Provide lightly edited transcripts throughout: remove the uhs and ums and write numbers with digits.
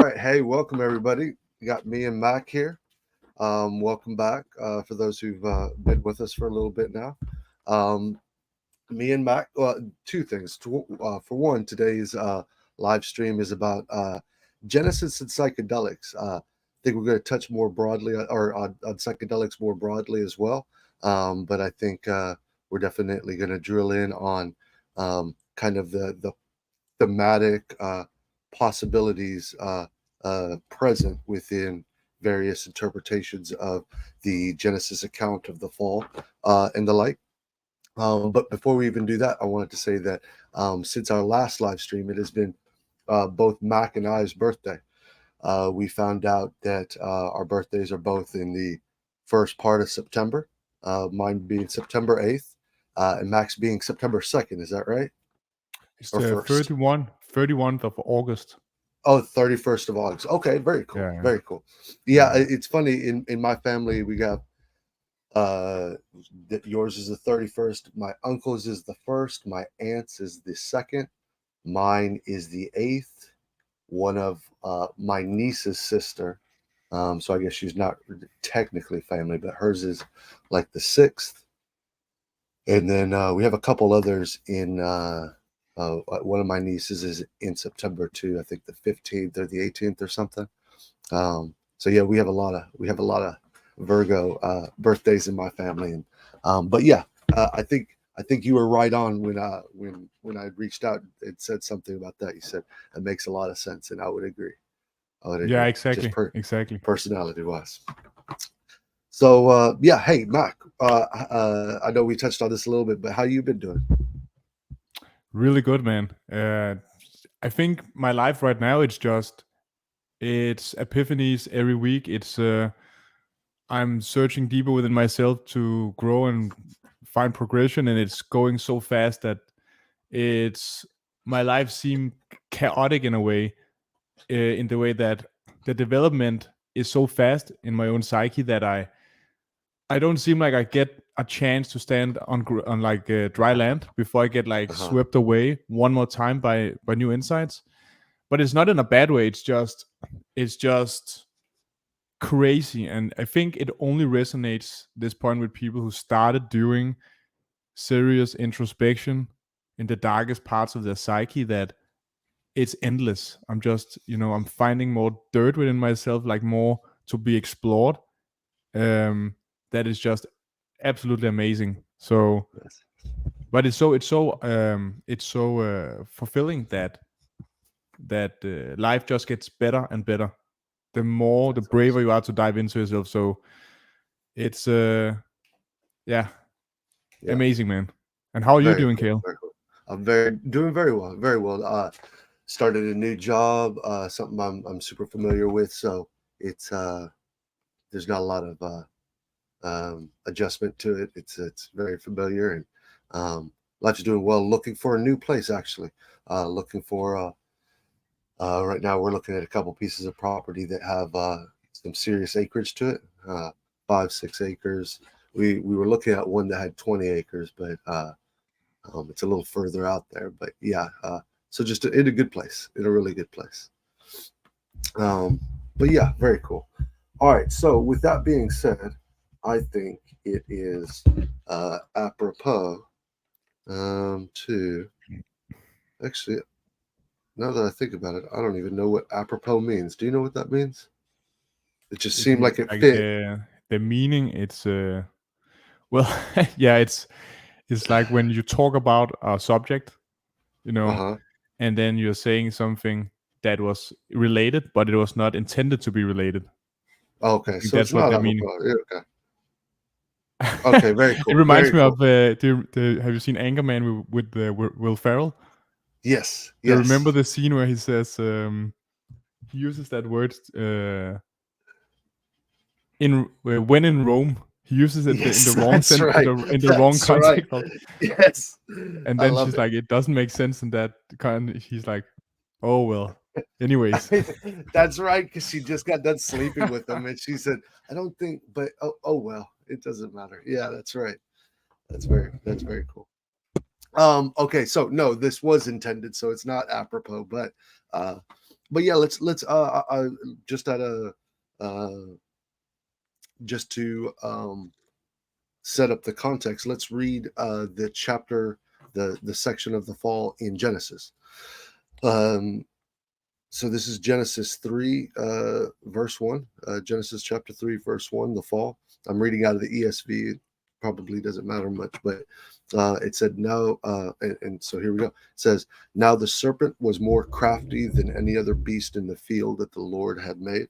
right. Hey, welcome everybody. You got me and Mac here. Welcome back for those who've been with us for a little bit now. Um, Me and Mac, two things. For one, today's live stream is about Genesis and psychedelics. I think we're going to touch more broadly on psychedelics more broadly as well. But I think we're definitely going to drill in on kind of the thematic possibilities present within various interpretations of the Genesis account of the fall and the like. But before we even do that, I wanted to say that since our last live stream, it has been both Mac and I's birthday. We found out that our birthdays are both in the first part of September, mine being September 8th, and Mac's being September 2nd. Is that right? It's Or the first? 31st of August. Oh, 31st of August. Okay, very cool. Yeah, Very cool. Yeah, yeah. it's funny. In my family, we got uh yours is the 31st, my uncle's is the first, my aunt's is the second, mine is the 8th, one of my niece's sister, so I guess she's not technically family, but hers is like the 6th. And then we have a couple others in one of my nieces is in September too. I think the 15th or the 18th or something. So yeah, we have a lot of Virgo birthdays in my family, and but yeah, I think you were right on when I reached out and said something about that. You said it makes a lot of sense, and I would agree. I would Yeah, agree, just exactly. Exactly. personality wise. So yeah, hey Mac, I know we touched on this a little bit, but how you been doing? Really good, man. I think my life right now it's epiphanies every week. It's I'm searching deeper within myself to grow and find progression, and it's going so fast that it's my life seemed chaotic in a way, in the way that the development is so fast in my own psyche that I don't seem like I get a chance to stand on like dry land before I get like Uh-huh. swept away one more time by new insights. But it's not in a bad way. It's just crazy, and I think it only resonates this point with people who started doing serious introspection in the darkest parts of their psyche. That it's endless. I'm finding more dirt within myself, like more to be explored. That is just absolutely amazing. So, Yes. but it's so fulfilling that life just gets better and better the That's braver awesome. you are to dive into yourself. So it's yeah, Yeah, amazing, man. And how are you very doing, cool. Kale? Very cool. I'm very doing very well. Very well. Started a new job, something I'm super familiar with. So it's there's not a lot of adjustment to it. It's very familiar, and life's doing well. Looking for a new place actually. Looking for right now we're looking at a couple pieces of property that have some serious acreage to it. 5-6 acres. We were looking at one that had 20 acres, but it's a little further out there. But yeah, so just in a good place, in a really good place. Um, but yeah, very cool. All right. So with that being said, I think it is apropos to actually. Now that I think about it, I don't even know what apropos means. Do you know what that means? It just It seemed means like it like fit. the meaning. It's well, yeah. It's like when you talk about a subject, you Uh know, huh. and then you're saying something that was related, but it was not intended to be related. I Okay, think so it's that's what not the meaning. apropos. Yeah, okay. Okay, very It cool. reminds Very me cool. of have you seen Anchorman with Will Ferrell? Yes. Do you remember Yes. the scene where he says he uses that word in when in Rome? He uses it in the Yes, wrong that's sense right. in the wrong That's right. context of, Yes. and I then love she's it. like, it doesn't make sense in that kind. He's like, oh well. Anyways, That's right, because she just got done sleeping with him, and she said, "I don't think, but oh well, it doesn't matter." Yeah, that's right. That's very cool. Okay, so no, this was intended, so it's not apropos, but uh, but yeah, let's just at a uh, just to set up the context. Let's read the chapter, the section of the fall in Genesis. Um, so this is Genesis 3, verse 1. Genesis chapter 3, verse 1, the fall. I'm reading out of the ESV. It probably doesn't matter much, but it said, now, and so here we go. It says, now the serpent was more crafty than any other beast in the field that the Lord had made.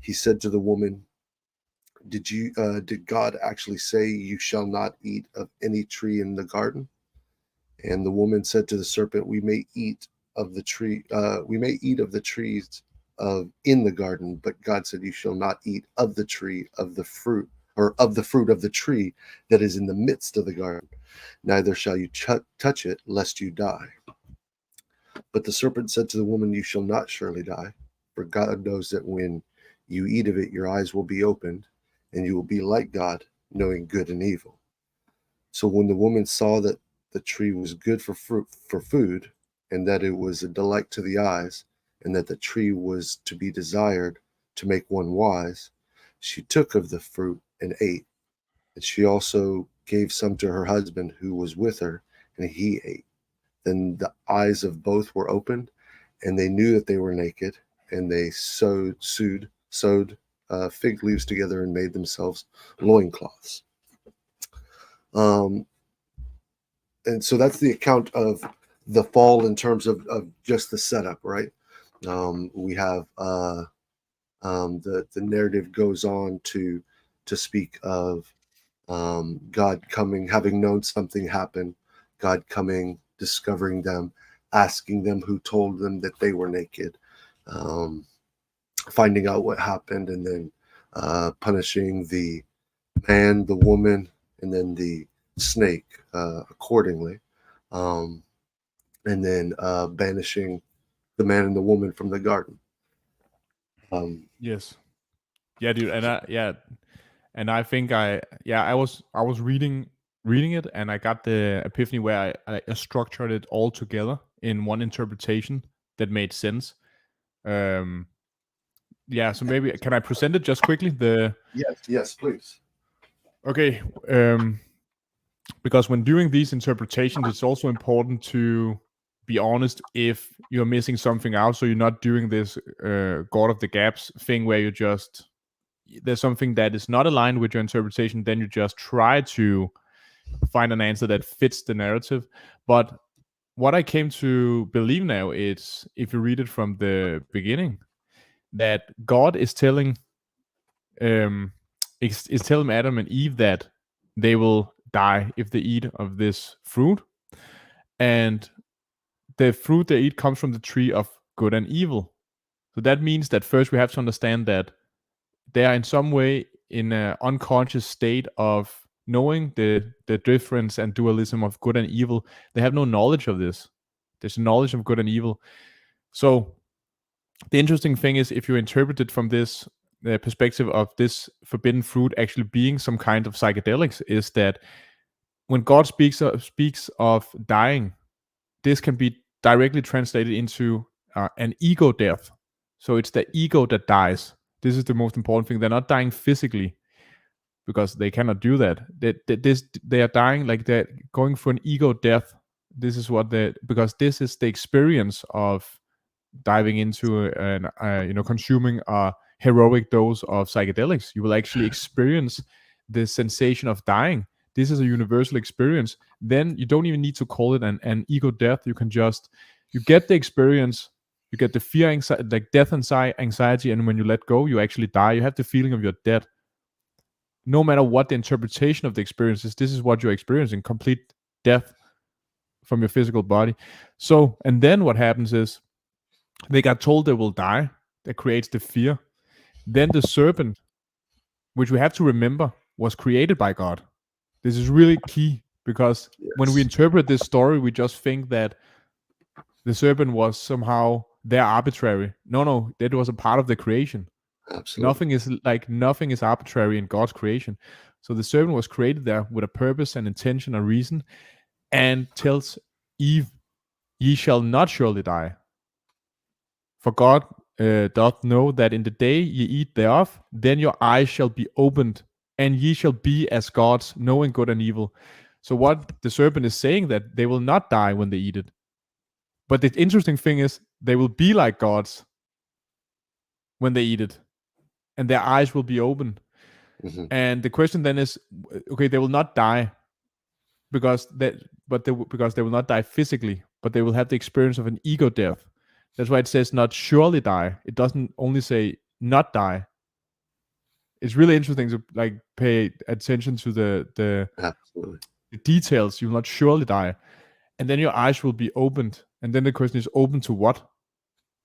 He said to the woman, did God actually say you shall not eat of any tree in the garden? And the woman said to the serpent, we may eat of the tree, we may eat of the trees of in the garden, but God said, you shall not eat of the tree of the fruit, or of the fruit of the tree that is in the midst of the garden. Neither shall you touch it, lest you die. But the serpent said to the woman, you shall not surely die, for God knows that when you eat of it, your eyes will be opened, and you will be like God, knowing good and evil. So when the woman saw that the tree was good for food, and that it was a delight to the eyes, and that the tree was to be desired to make one wise, she took of the fruit and ate. And she also gave some to her husband who was with her, and he ate. Then the eyes of both were opened, and they knew that they were naked, and they sewed fig leaves together and made themselves loincloths. And so that's the account of the fall in terms of just the setup, right? We have the narrative goes on to speak of God coming, having known something happened, God coming, discovering them, asking them who told them that they were naked, finding out what happened, and then punishing the man, the woman, and then the snake accordingly, and then banishing the man and the woman from the garden. Yes. Yeah, dude. And I think I was reading it, and I got the epiphany where I structured it all together in one interpretation that made sense. Um, yeah, so maybe can I present it just quickly? Yes, please. Okay, because when doing these interpretations, it's also important to be honest if you're missing something out, so you're not doing this God of the gaps thing where you just there's something that is not aligned with your interpretation, then you just try to find an answer that fits the narrative. But what I came to believe now is, if you read it from the beginning, that God is telling is telling Adam and Eve that they will die if they eat of this fruit, and the fruit they eat comes from the tree of good and evil. So that means that first we have to understand that they are in some way in an unconscious state of knowing the difference and dualism of good and evil. They have no knowledge of this. There's knowledge of good and evil. So the interesting thing is, if you interpret it from this perspective of this forbidden fruit actually being some kind of psychedelics, is that when God speaks of dying, this can be directly translated into an ego death. So it's the ego that dies. This is the most important thing. They're not dying physically, because they cannot do that. They are dying like they're going for an ego death. This is what because this is the experience of diving into and consuming a heroic dose of psychedelics. You will actually experience the sensation of dying. This is a universal experience. Then you don't even need to call it an ego death. You can just you get the experience. You get the fear, anxiety, like death anxiety, and when you let go, you actually die. You have the feeling of you're dead. No matter what the interpretation of the experience is, this is what you're experiencing: complete death from your physical body. So, and then what happens is they got told they will die. That creates the fear. Then the serpent, which we have to remember, was created by God. This is really key, because when we Yes, interpret this story, we just think that the serpent was somehow there arbitrary. No, that was a part of the creation. absolutely. Nothing is arbitrary in God's creation. So the serpent was created there with a purpose and intention, a reason, and tells Eve, "Ye shall not surely die." For God doth know that in the day ye eat thereof, then your eyes shall be opened, and ye shall be as gods, knowing good and evil. So what the serpent is saying, that they will not die when they eat it. But the interesting thing is they will be like gods when they eat it, and their eyes will be open. Mm-hmm. And the question then is, okay, they will not die because because they will not die physically, but they will have the experience of an ego death. That's why it says not surely die. It doesn't only say not die. It's really interesting to like pay attention to Absolutely. the details. You will not surely die, and then your eyes will be opened. And then the question is, open to what?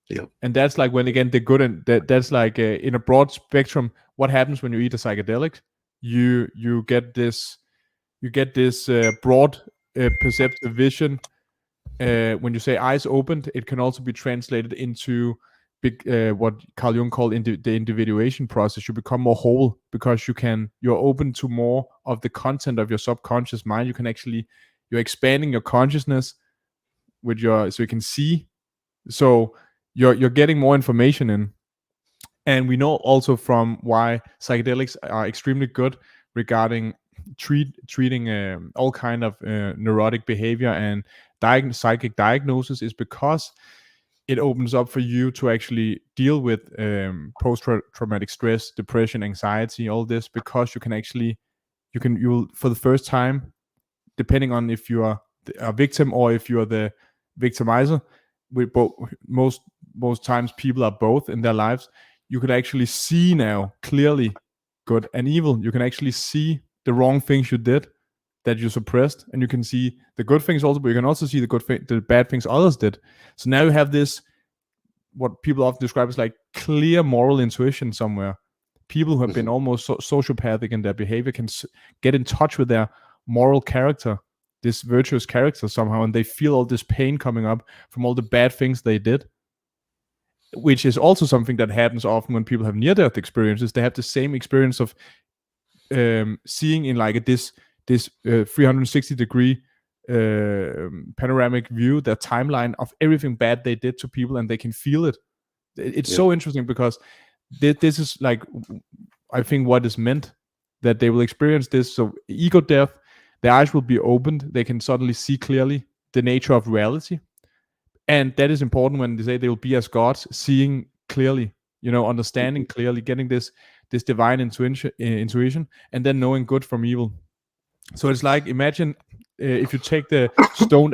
Yep. And that's like when again the good and that's like in a broad spectrum. What happens when you eat a psychedelic? You get this broad perceptive vision. When you say eyes opened, it can also be translated into big what Carl Jung called the individuation process. You become more whole because you're open to more of the content of your subconscious mind. You're expanding your consciousness with so you can see. So you're getting more information in. And we know also from why psychedelics are extremely good regarding treating all kind of neurotic behavior and psychic diagnosis, is because it opens up for you to actually deal with post-traumatic stress, depression, anxiety, all this, because you'll for the first time, depending on if you are a victim or if you are the victimizer, with most times people are both in their lives. You could actually see now clearly good and evil. You can actually see the wrong things you did that you suppressed, and you can see the good things also, but you can also see the bad things others did. So now you have this, what people often describe as like clear moral intuition somewhere. People who have been almost sociopathic in their behavior can get in touch with their moral character, this virtuous character somehow, and they feel all this pain coming up from all the bad things they did, which is also something that happens often when people have near-death experiences. They have the same experience of seeing in like this 360-degree panoramic view, their timeline of everything bad they did to people, and they can feel it. It's so interesting because this is like, I think, what is meant, that they will experience this. So ego death, their eyes will be opened. They can suddenly see clearly the nature of reality. And that is important when they say they will be as gods, seeing clearly, understanding clearly, getting this divine intuition, and then knowing good from evil. So it's like, imagine if you take the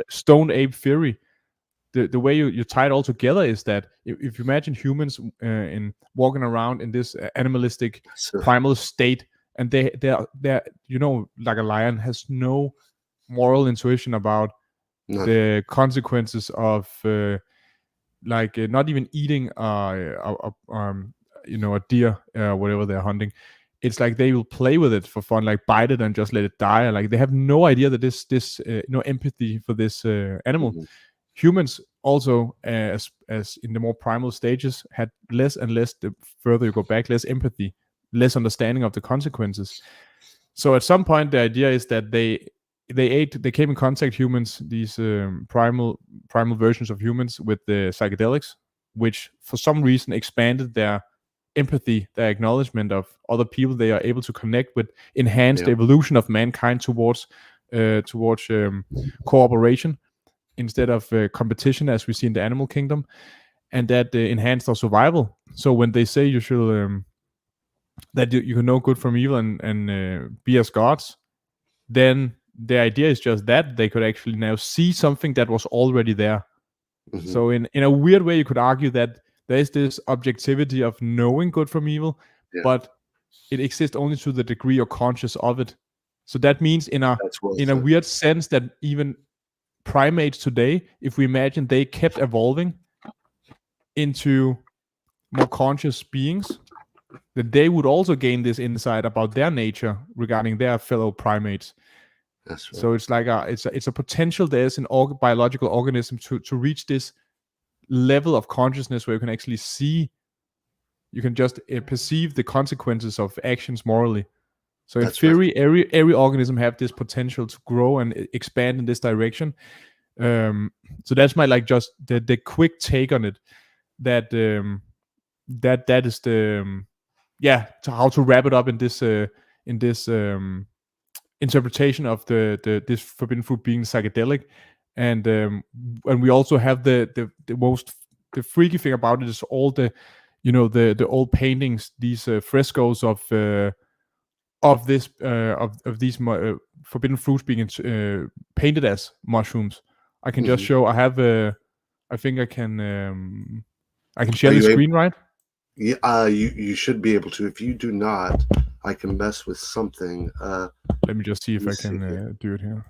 stone ape theory, the way you tie it all together is that if you imagine humans in walking around in this animalistic primal state, and they're like a lion has no moral intuition about the consequences of not even eating a deer, whatever they're hunting. It's like they will play with it for fun, like bite it and just let it die. Like they have no idea that this no empathy for this animal. Humans also, as in the more primal stages, had less and less, the further you go back, less empathy, less understanding of the consequences. So at some point, the idea is that they came in contact, humans, these primal versions of humans, with the psychedelics, which for some reason expanded their empathy, their acknowledgement of other people they are able to connect with, enhanced the evolution of mankind towards cooperation instead of competition, as we see in the animal kingdom, and that enhanced our survival. So when they say you should that you can know good from evil and be as gods, then the idea is just that they could actually now see something that was already there. So in a weird way, you could argue that there is this objectivity of knowing good from evil, but it exists only to the degree you're conscious of it. So that means in a weird sense that even primates today, if we imagine they kept evolving into more conscious beings, that they would also gain this insight about their nature regarding their fellow primates. That's right. So it's like it's a potential there's in all biological organism to reach this level of consciousness where you can actually see, you can just perceive the consequences of actions morally. So in theory, every organism have this potential to grow and expand in this direction. So that's my just the quick take on it. that that is the to how to wrap it up in this interpretation of this forbidden fruit being psychedelic. And we also have the freaky thing about it is all the the old paintings, these frescoes of this of these forbidden fruits being painted as mushrooms. I can just show. I have I think I can share Are the you able? screen, right? Yeah, you should be able to. If you do not, I can mess with something. Let me just see if Let me I see here. can do it here.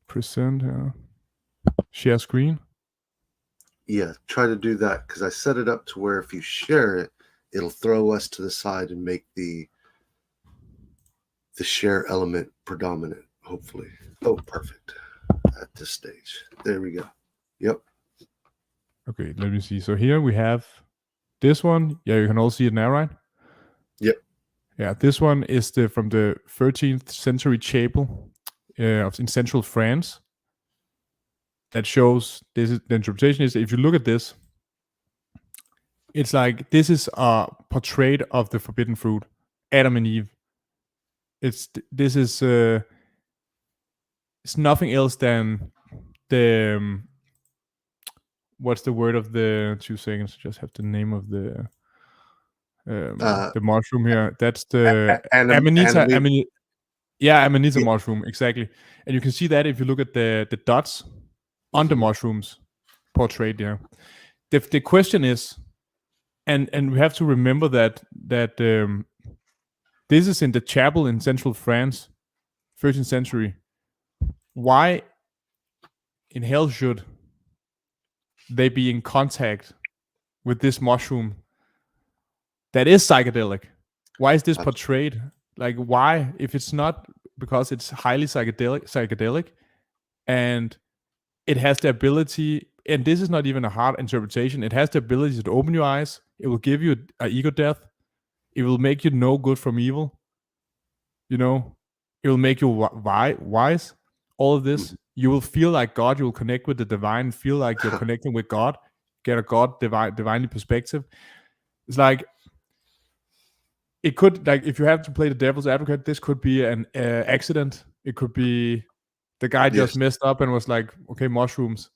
Present, share screen. Yeah, try to do that because I set it up to where if you share it, it'll throw us to the side and make the share element predominant, hopefully. Oh, perfect. At this stage. There we go. Yep. Okay, let me see. So here we have this one. Yeah, you can all see it now, right? Yep. Yeah, this one is from the 13th century chapel in central France. That shows the interpretation is, if you look at this, it's like this is a portrait of the forbidden fruit, Adam and Eve. It's nothing else than the what's the word of the 2 seconds? Just have the name of the mushroom here. That's the Amanita. Amanita mushroom, exactly. And you can see that if you look at the dots on the mushrooms portrayed there. The question is, and we have to remember that this is in the chapel in central France, 13th century. Why in hell should they be in contact with this mushroom that is psychedelic? Why is this portrayed? Like, why? If it's not because it's highly psychedelic, and it has the ability, and this is not even a hard interpretation, it has the ability to open your eyes. It will give you an ego death. It will make you know good from evil. It will make you wise. All of this, you will feel like God. You will connect with the divine. Feel like you're connecting with God. Get a God divinely perspective. It's like it could, like, if you have to play the devil's advocate, this could be an accident. It could be the guy just messed up and was like, okay, mushrooms.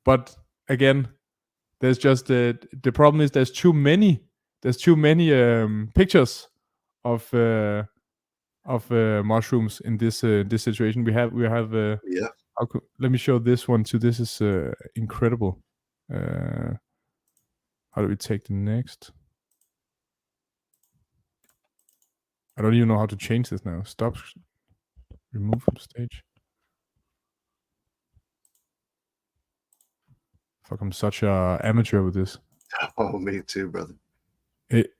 But again, there's just the problem is there's too many pictures of mushrooms in this situation. We have let me show this one too. This is incredible. How do we take the next? I don't even know how to change this now. Stop. Remove from stage. Fuck, I'm such a amateur with this. Oh, me too, brother.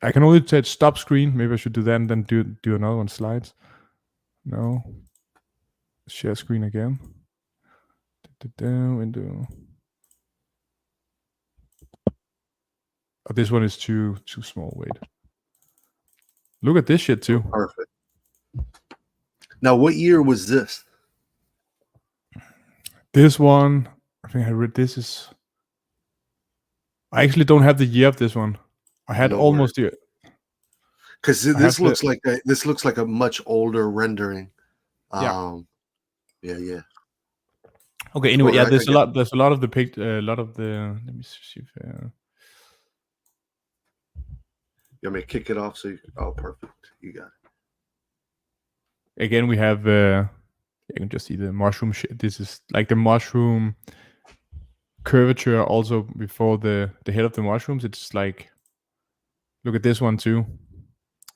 I can only touch stop screen. Maybe I should do that and then do another one, slides. No. Share screen again. Window. Oh, this one is too small. Wait. Look at this shit too. Perfect. Now, what year was this? This one, I think I read this is. I actually don't have the year of this one. I had almost the. Because this looks like a much older rendering. Yeah. Okay. Anyway, there's a lot of the lot of the. Let me see if. You want me to kick it off? Oh, perfect. You got it. Again, we have. You can just see the mushroom. This is like the mushroom curvature. Also, before the head of the mushrooms, it's like. Look at this one too.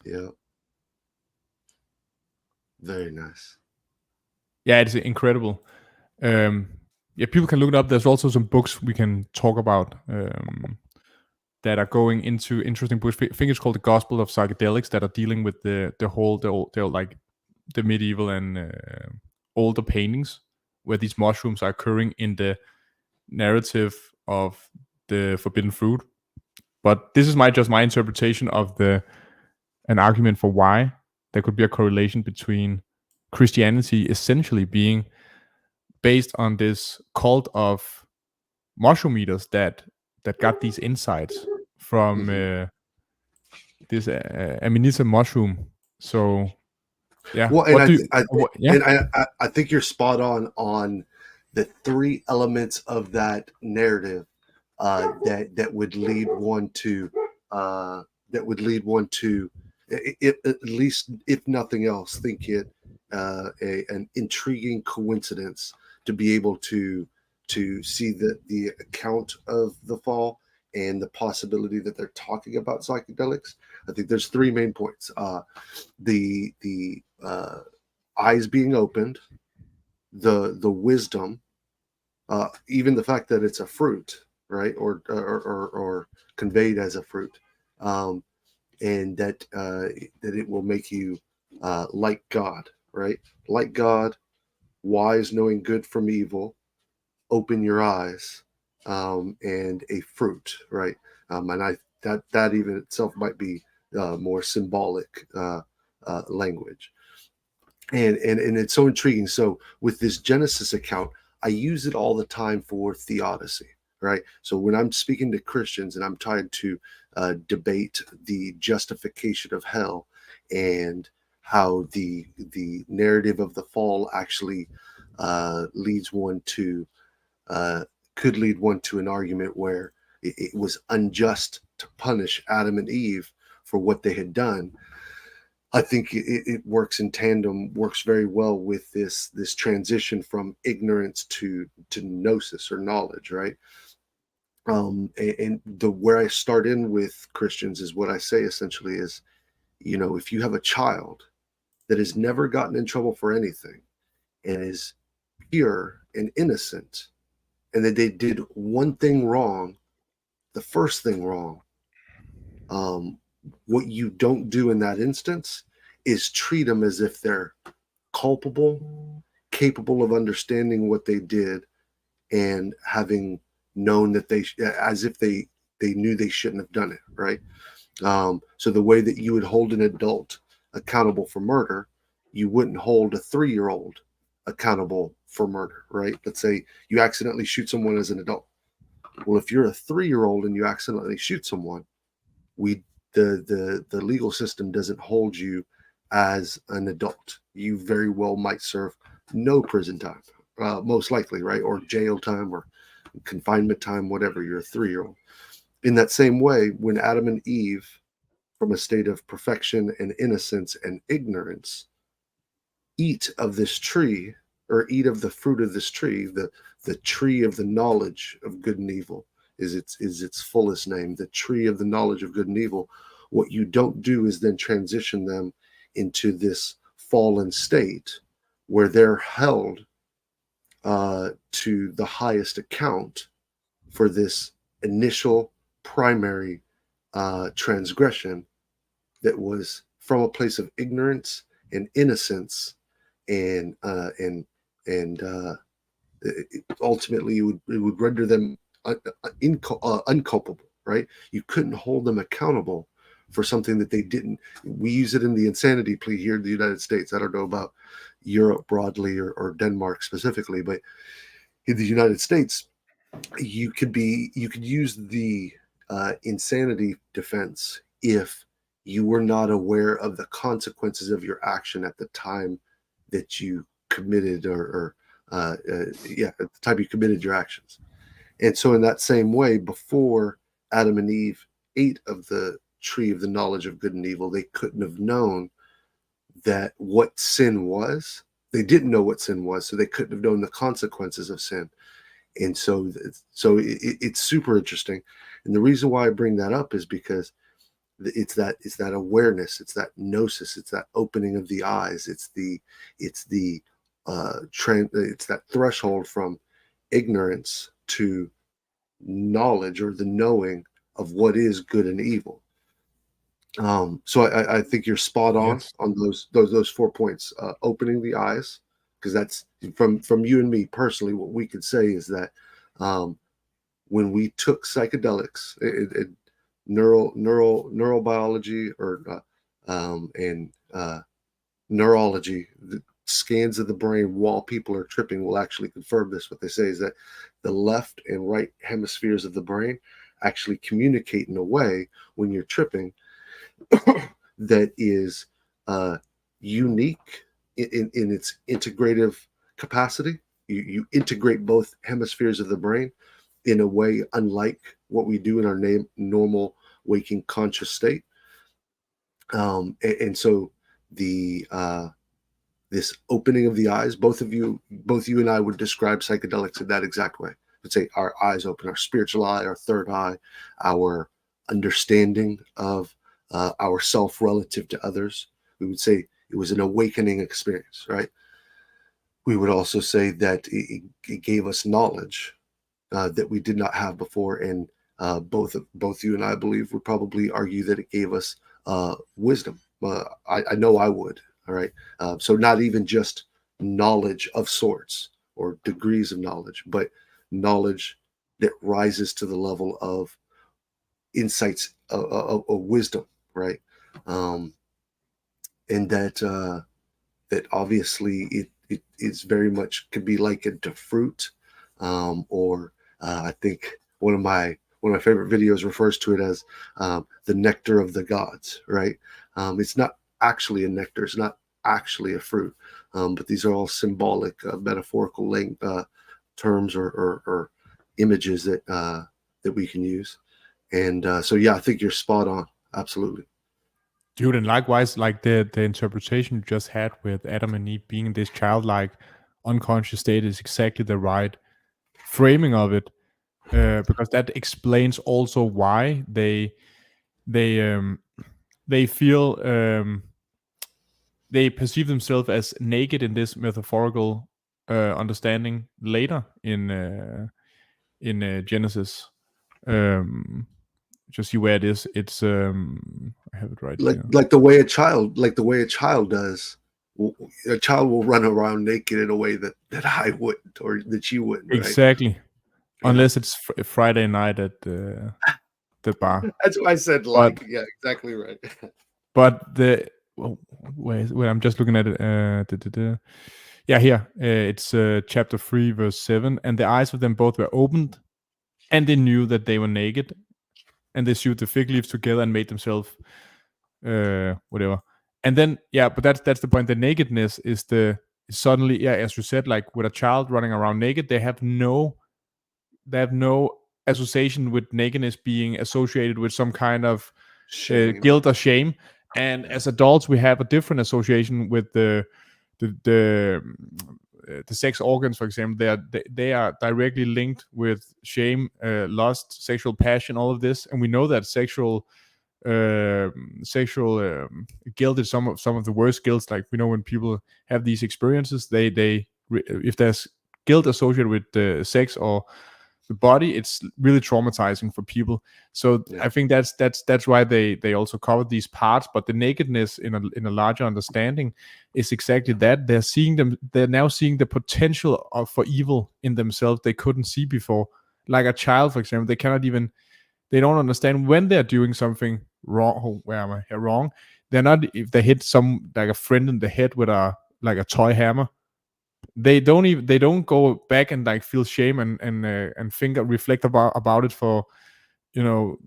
Yeah. Very nice. Yeah, it's incredible. People can look it up. There's also some books we can talk about that are going into interesting books. I think it's called The Gospel of Psychedelics, that are dealing with the like the medieval and older paintings where these mushrooms are occurring in the narrative of the forbidden fruit. But this is just my interpretation of an argument for why there could be a correlation between Christianity essentially being based on this cult of mushroom eaters that that got these insights from Mhm. this Amanita mushroom. So yeah, Well, and what do you? Yeah, I think you're spot on the three elements of that narrative that would lead one to uh, at least, if nothing else, think it an intriguing coincidence to be able to see the account of the fall and the possibility that they're talking about psychedelics. I think there's three main points. The eyes being opened, the wisdom, even the fact that it's a fruit, right, or conveyed as a fruit, um, and that it will make you like God, right, like God, wise, knowing good from evil, open your eyes, and a fruit, right, and I that even itself might be more symbolic language. And it's so intriguing. So with this Genesis account, I use it all the time for theodicy, right? So when I'm speaking to Christians and I'm trying to debate the justification of hell and how the narrative of the fall actually leads one to uh, could lead one to an argument where it was unjust to punish Adam and Eve for what they had done. I think it works in tandem, works very well with this transition from ignorance to gnosis or knowledge, right? And the where I start in with Christians is what I say essentially is, if you have a child that has never gotten in trouble for anything and is pure and innocent, and that they did one thing wrong, the first thing wrong, um, what you don't do in that instance is treat them as if they're culpable, capable of understanding what they did, and having known that as if they knew they shouldn't have done it, right? So the way that you would hold an adult accountable for murder, you wouldn't hold a 3-year-old accountable for murder, right? Let's say you accidentally shoot someone as an adult. Well, if you're a 3-year-old and you accidentally shoot someone, we the legal system doesn't hold you as an adult. You very well might serve no prison time, most likely, right, or jail time or confinement time, whatever. You're a 3-year-old. In that same way, when Adam and Eve, from a state of perfection and innocence and ignorance, eat of this tree, or eat of the fruit of this tree, the tree of the knowledge of good and evil is its fullest name, the tree of the knowledge of good and evil. What you don't do is then transition them into this fallen state where they're held to the highest account for this initial primary transgression that was from a place of ignorance and innocence, and ultimately it would render them unculpable, right? You couldn't hold them accountable for something that they didn't. We use it in the insanity plea here in the United States. I don't know about Europe broadly, or Denmark specifically, but in the United States, you could use the insanity defense if you were not aware of the consequences of your action at the time that you committed, or at the time you committed your actions. And so in that same way, before Adam and Eve ate of the tree of the knowledge of good and evil, they couldn't have known that what sin was. They didn't know what sin was, so they couldn't have known the consequences of sin. And it's super interesting. And the reason why I bring that up is because it's that awareness, it's that gnosis, it's that opening of the eyes, it's that threshold from ignorance to knowledge, or the knowing of what is good and evil. So I think you're spot yes, on those 4 points. Opening the eyes, because that's from you and me personally. What we could say is that um, when we took psychedelics, neurobiology, and neurology, the scans of the brain while people are tripping will actually confirm this. What they say is that the left and right hemispheres of the brain actually communicate in a way when you're tripping that is unique in its integrative capacity. You integrate both hemispheres of the brain in a way unlike what we do in our normal waking conscious state. And so the this opening of the eyes, both you and I would describe psychedelics in that exact way. Let's say our eyes open, our spiritual eye, our third eye, our understanding of our self relative to others. We would say it was an awakening experience, right? We would also say that it gave us knowledge that we did not have before, and both you and I believe would probably argue that it gave us wisdom. I know I would. All right, so not even just knowledge of sorts or degrees of knowledge, but knowledge that rises to the level of insights of wisdom, right? And that obviously it is very much could be likened to fruit, or I think one of my favorite videos refers to it as the nectar of the gods, right? It's not actually a nectar, it's not actually a fruit, but these are all symbolic, metaphorical terms or images that we can use. And so, yeah, I think you're spot on. Absolutely. Dude, and likewise, like the interpretation you just had with Adam and Eve being in this childlike unconscious state is exactly the right framing of it, because that explains also why they they feel they perceive themselves as naked in this metaphorical understanding later in Genesis. Um, just see where it is. It's I have it right here. Like the way a child does. A child will run around naked in a way that I wouldn't, or that you wouldn't, right? Exactly. Yeah. Unless it's Friday night at the bar. That's why I said like. But, yeah, exactly right. but the wait, I'm just looking at it. Yeah, here it's chapter 3, verse 7, and the eyes of them both were opened, and they knew that they were naked, and they sewed the fig leaves together and made themselves whatever. And then but that's the point. The nakedness is suddenly, as you said, like with a child running around naked, they have no association with nakedness being associated with some kind of guilt or shame. And as adults, we have a different association with the sex organs, for example. They are directly linked with shame, lust, sexual passion, all of this. And we know that sexual guilt is some of the worst guilts. Like, we know when people have these experiences, they if there's guilt associated with sex or the body, it's really traumatizing for people. So I think that's why they also cover these parts. But the nakedness in a larger understanding is exactly that. They're now seeing the potential for evil in themselves they couldn't see before. Like a child, for example, they don't understand when they're doing something wrong. Oh, where am I? Wrong. They're not, if they hit like a friend in the head with a toy hammer, they don't go back and like feel shame and think, reflect about it for 1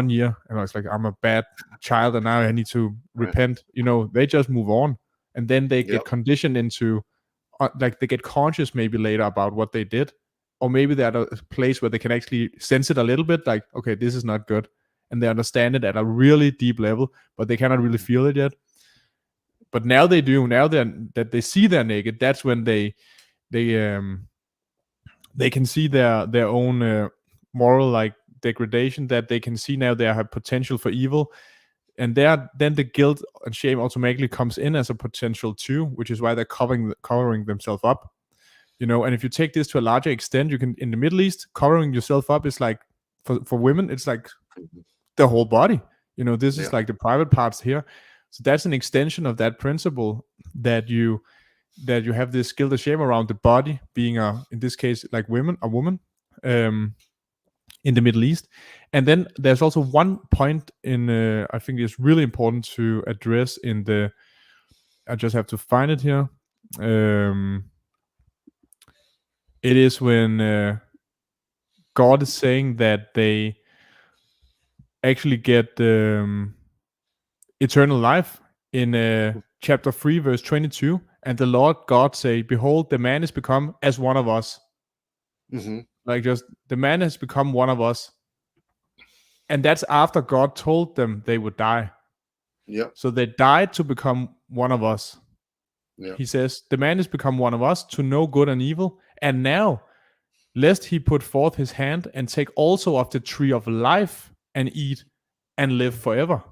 year, and it's like, I'm a bad child and now I need to repent. They just move on, and then they get conditioned into like they get conscious maybe later about what they did, or maybe they're at a place where they can actually sense it a little bit, like, okay, this is not good, and they understand it at a really deep level, but they cannot really feel it yet. But now they do. Now that they see they're naked, that's when they can see their own moral like degradation, that they can see now they have potential for evil, and then the guilt and shame automatically comes in as a potential too, which is why they're covering themselves up. And if you take this to a larger extent, you can, in the Middle East, covering yourself up is like, for women, it's like the whole body. This is like the private parts here. So that's an extension of that principle, that you have this guilt and shame around the body being in this case, like a woman, in the Middle East. And then there's also one point in I think it's really important to address I just have to find it here. It is when God is saying that actually get eternal life in chapter 3, verse 22. And the Lord God say, behold, the man is become as one of us. Mm-hmm. Like, just the man has become one of us. And that's after God told them they would die. Yep. So they died to become one of us. Yep. He says, the man is become one of us to know good and evil. And now, lest he put forth his hand and take also of the tree of life and eat and live forever.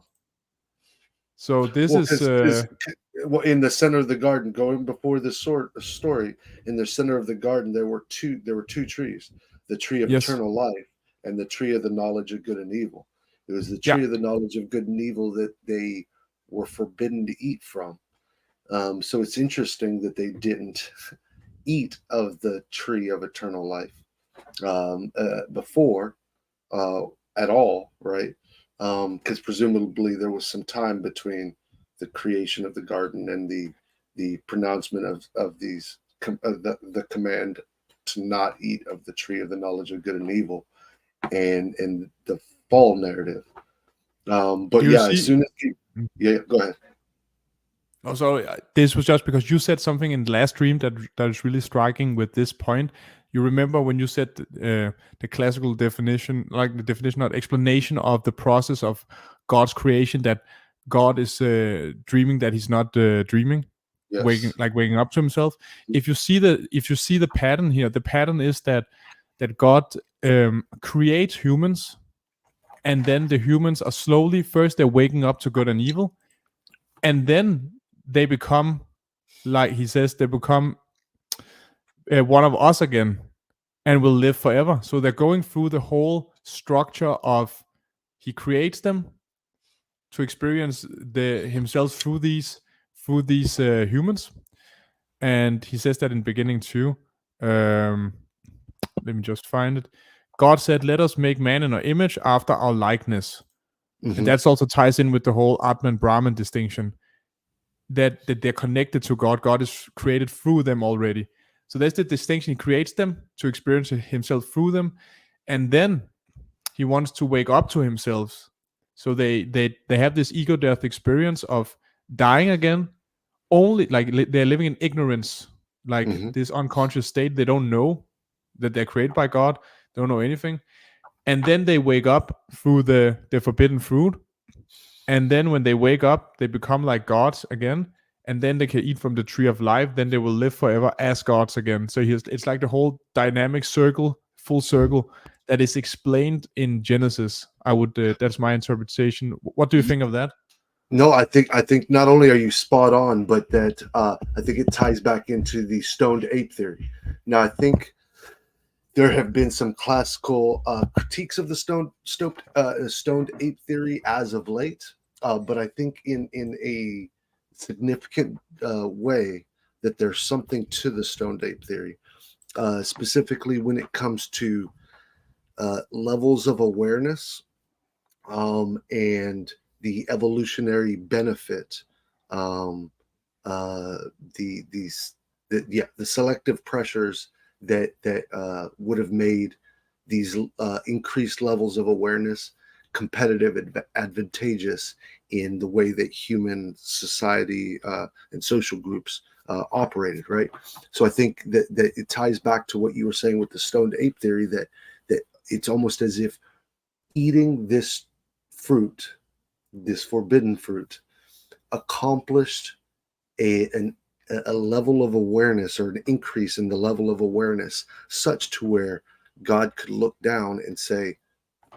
So this Well, is because well, in the center of the garden, going before the story, in the center of the garden, there were two trees: the tree of yes, eternal life and the tree of the knowledge of good and evil. It was the yeah, tree of the knowledge of good and evil that they were forbidden to eat from. So it's interesting that they didn't eat of the tree of eternal life before uh, at all, right? Because presumably there was some time between the creation of the garden and the pronouncement of these the command to not eat of the tree of the knowledge of good and evil, and the fall narrative. But do you yeah, as see? soon as yeah, go ahead. Also, this was just because you said something in the last stream that is really striking with this point. You remember when you said the classical definition, like the definition or explanation of the process of God's creation, that God is dreaming that He's not dreaming, Yes. waking up to Himself. If you see the pattern here, the pattern is that God creates humans, and then the humans are slowly first they're waking up to good and evil, and then they become, like he says, they become one of us again and will live forever. So they're going through the whole structure of he creates them to experience himself through these humans, and he says that in beginning too. Um, Let me just find it. God said, "Let us make man in our image after our likeness," and Mm-hmm. that's also ties in with the whole Atman Brahman distinction. That they're connected to God. God is created through them already. So there's the distinction. He creates them to experience himself through them, and then he wants to wake up to himself. So they have this ego death experience of dying again. Only like they're living in ignorance, like Mm-hmm. this unconscious state. They don't know that they're created by God. They don't know anything, and then they wake up through the forbidden fruit, and then when they wake up they become like gods again, and then they can eat from the tree of life, then they will live forever as gods again. So it's like the whole dynamic circle, full circle, that is explained in Genesis. I would That's my interpretation. What do you think of that? No, I think not only are you spot on, but that I think it ties back into the stoned ape theory. Now, I think there have been some classical critiques of the stoned ape theory as of late, but I think in a significant way that there's something to the stoned ape theory, specifically when it comes to levels of awareness and the evolutionary benefit, um, uh, these the selective pressures that would have made these increased levels of awareness competitive advantageous in the way that human society and social groups operated, right? So I think that it ties back to what you were saying with the stoned ape theory, that it's almost as if eating this fruit, this forbidden fruit, accomplished an a level of awareness, or an increase in the level of awareness, such to where God could look down and say,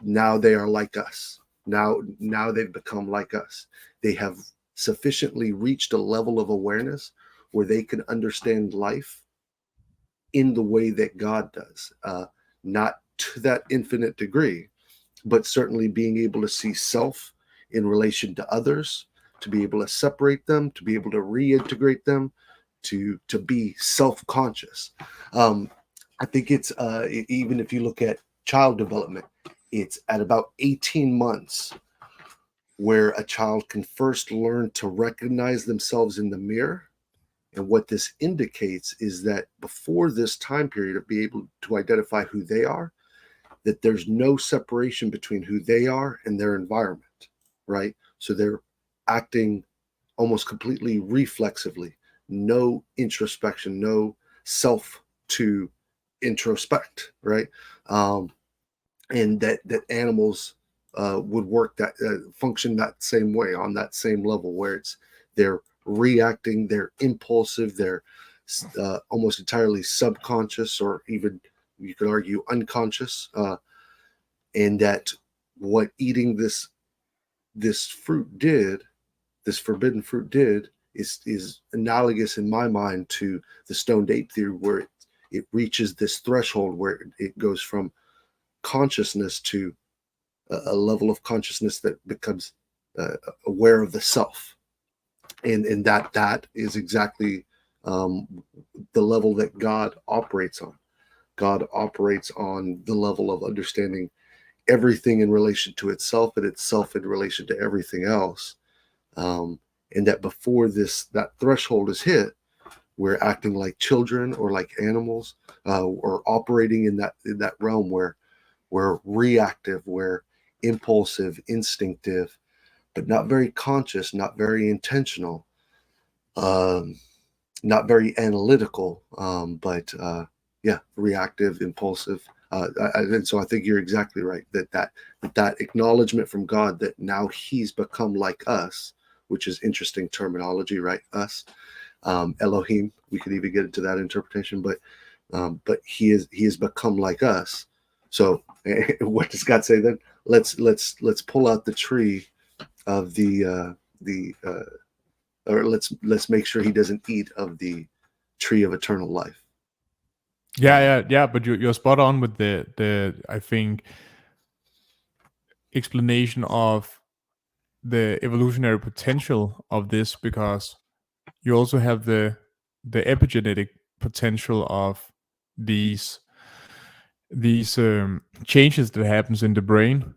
now they are like us. Now they've become like us. They have sufficiently reached a level of awareness where they can understand life in the way that God does. Not to that infinite degree, but certainly being able to see self in relation to others, to be able to separate them, to be able to reintegrate them, to be self-conscious. I think it's even if you look at child development, it's at about 18 months where a child can first learn to recognize themselves in the mirror. And what this indicates is that before this time period of being able to identify who they are, that there's no separation between who they are and their environment, right? So they're acting almost completely reflexively, no introspection, no self to introspect, right? Um, and that animals would work that function that same way on that same level where it's they're reacting, they're impulsive, they're almost entirely subconscious, or even you could argue unconscious, and that what eating this fruit did, this forbidden fruit did, is analogous in my mind to the stoned ape theory, where it reaches this threshold where it goes from consciousness to a level of consciousness that becomes aware of the self, and that is exactly the level that God operates on. God operates on the level of understanding everything in relation to itself and itself in relation to everything else, and that before that threshold is hit, we're acting like children or like animals, or operating in that realm where we're reactive, we're impulsive, instinctive, but not very conscious, not very intentional, um, not very analytical, but yeah, reactive, impulsive. And so I think you're exactly right that acknowledgement from God that now He's become like us, which is interesting terminology, right? Us, Elohim. We could even get into that interpretation, but He has become like us. So what does God say then? Let's pull out the tree of the or let's make sure he doesn't eat of the tree of eternal life. Yeah. But you're spot on with the I think explanation of the evolutionary potential of this, because you also have the epigenetic potential of these changes that happens in the brain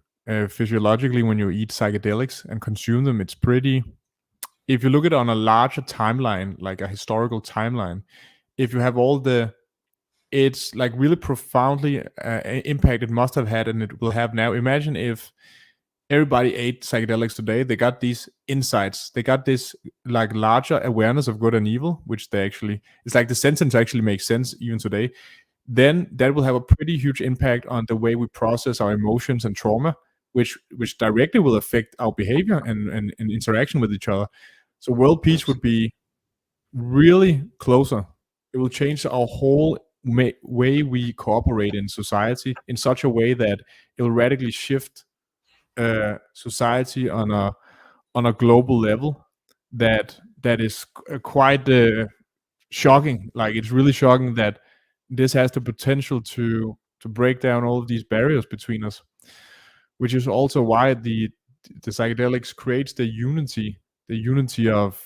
physiologically when you eat psychedelics and consume them. It's pretty, if you look at it on a larger timeline, like a historical timeline, if you have all the, it's like really profoundly impact it must have had and it will have now. Imagine if everybody ate psychedelics today, they got these insights, they got this like larger awareness of good and evil, which they actually, it's like the sentence actually makes sense even today. Then that will have a pretty huge impact on the way we process our emotions and trauma, which directly will affect our behavior and interaction with each other. So world peace would be really closer. It will change our whole way we cooperate in society in such a way that it will radically shift society on a global level. That is quite shocking. Like, it's really shocking that this has the potential to break down all of these barriers between us, which is also why the psychedelics creates the unity of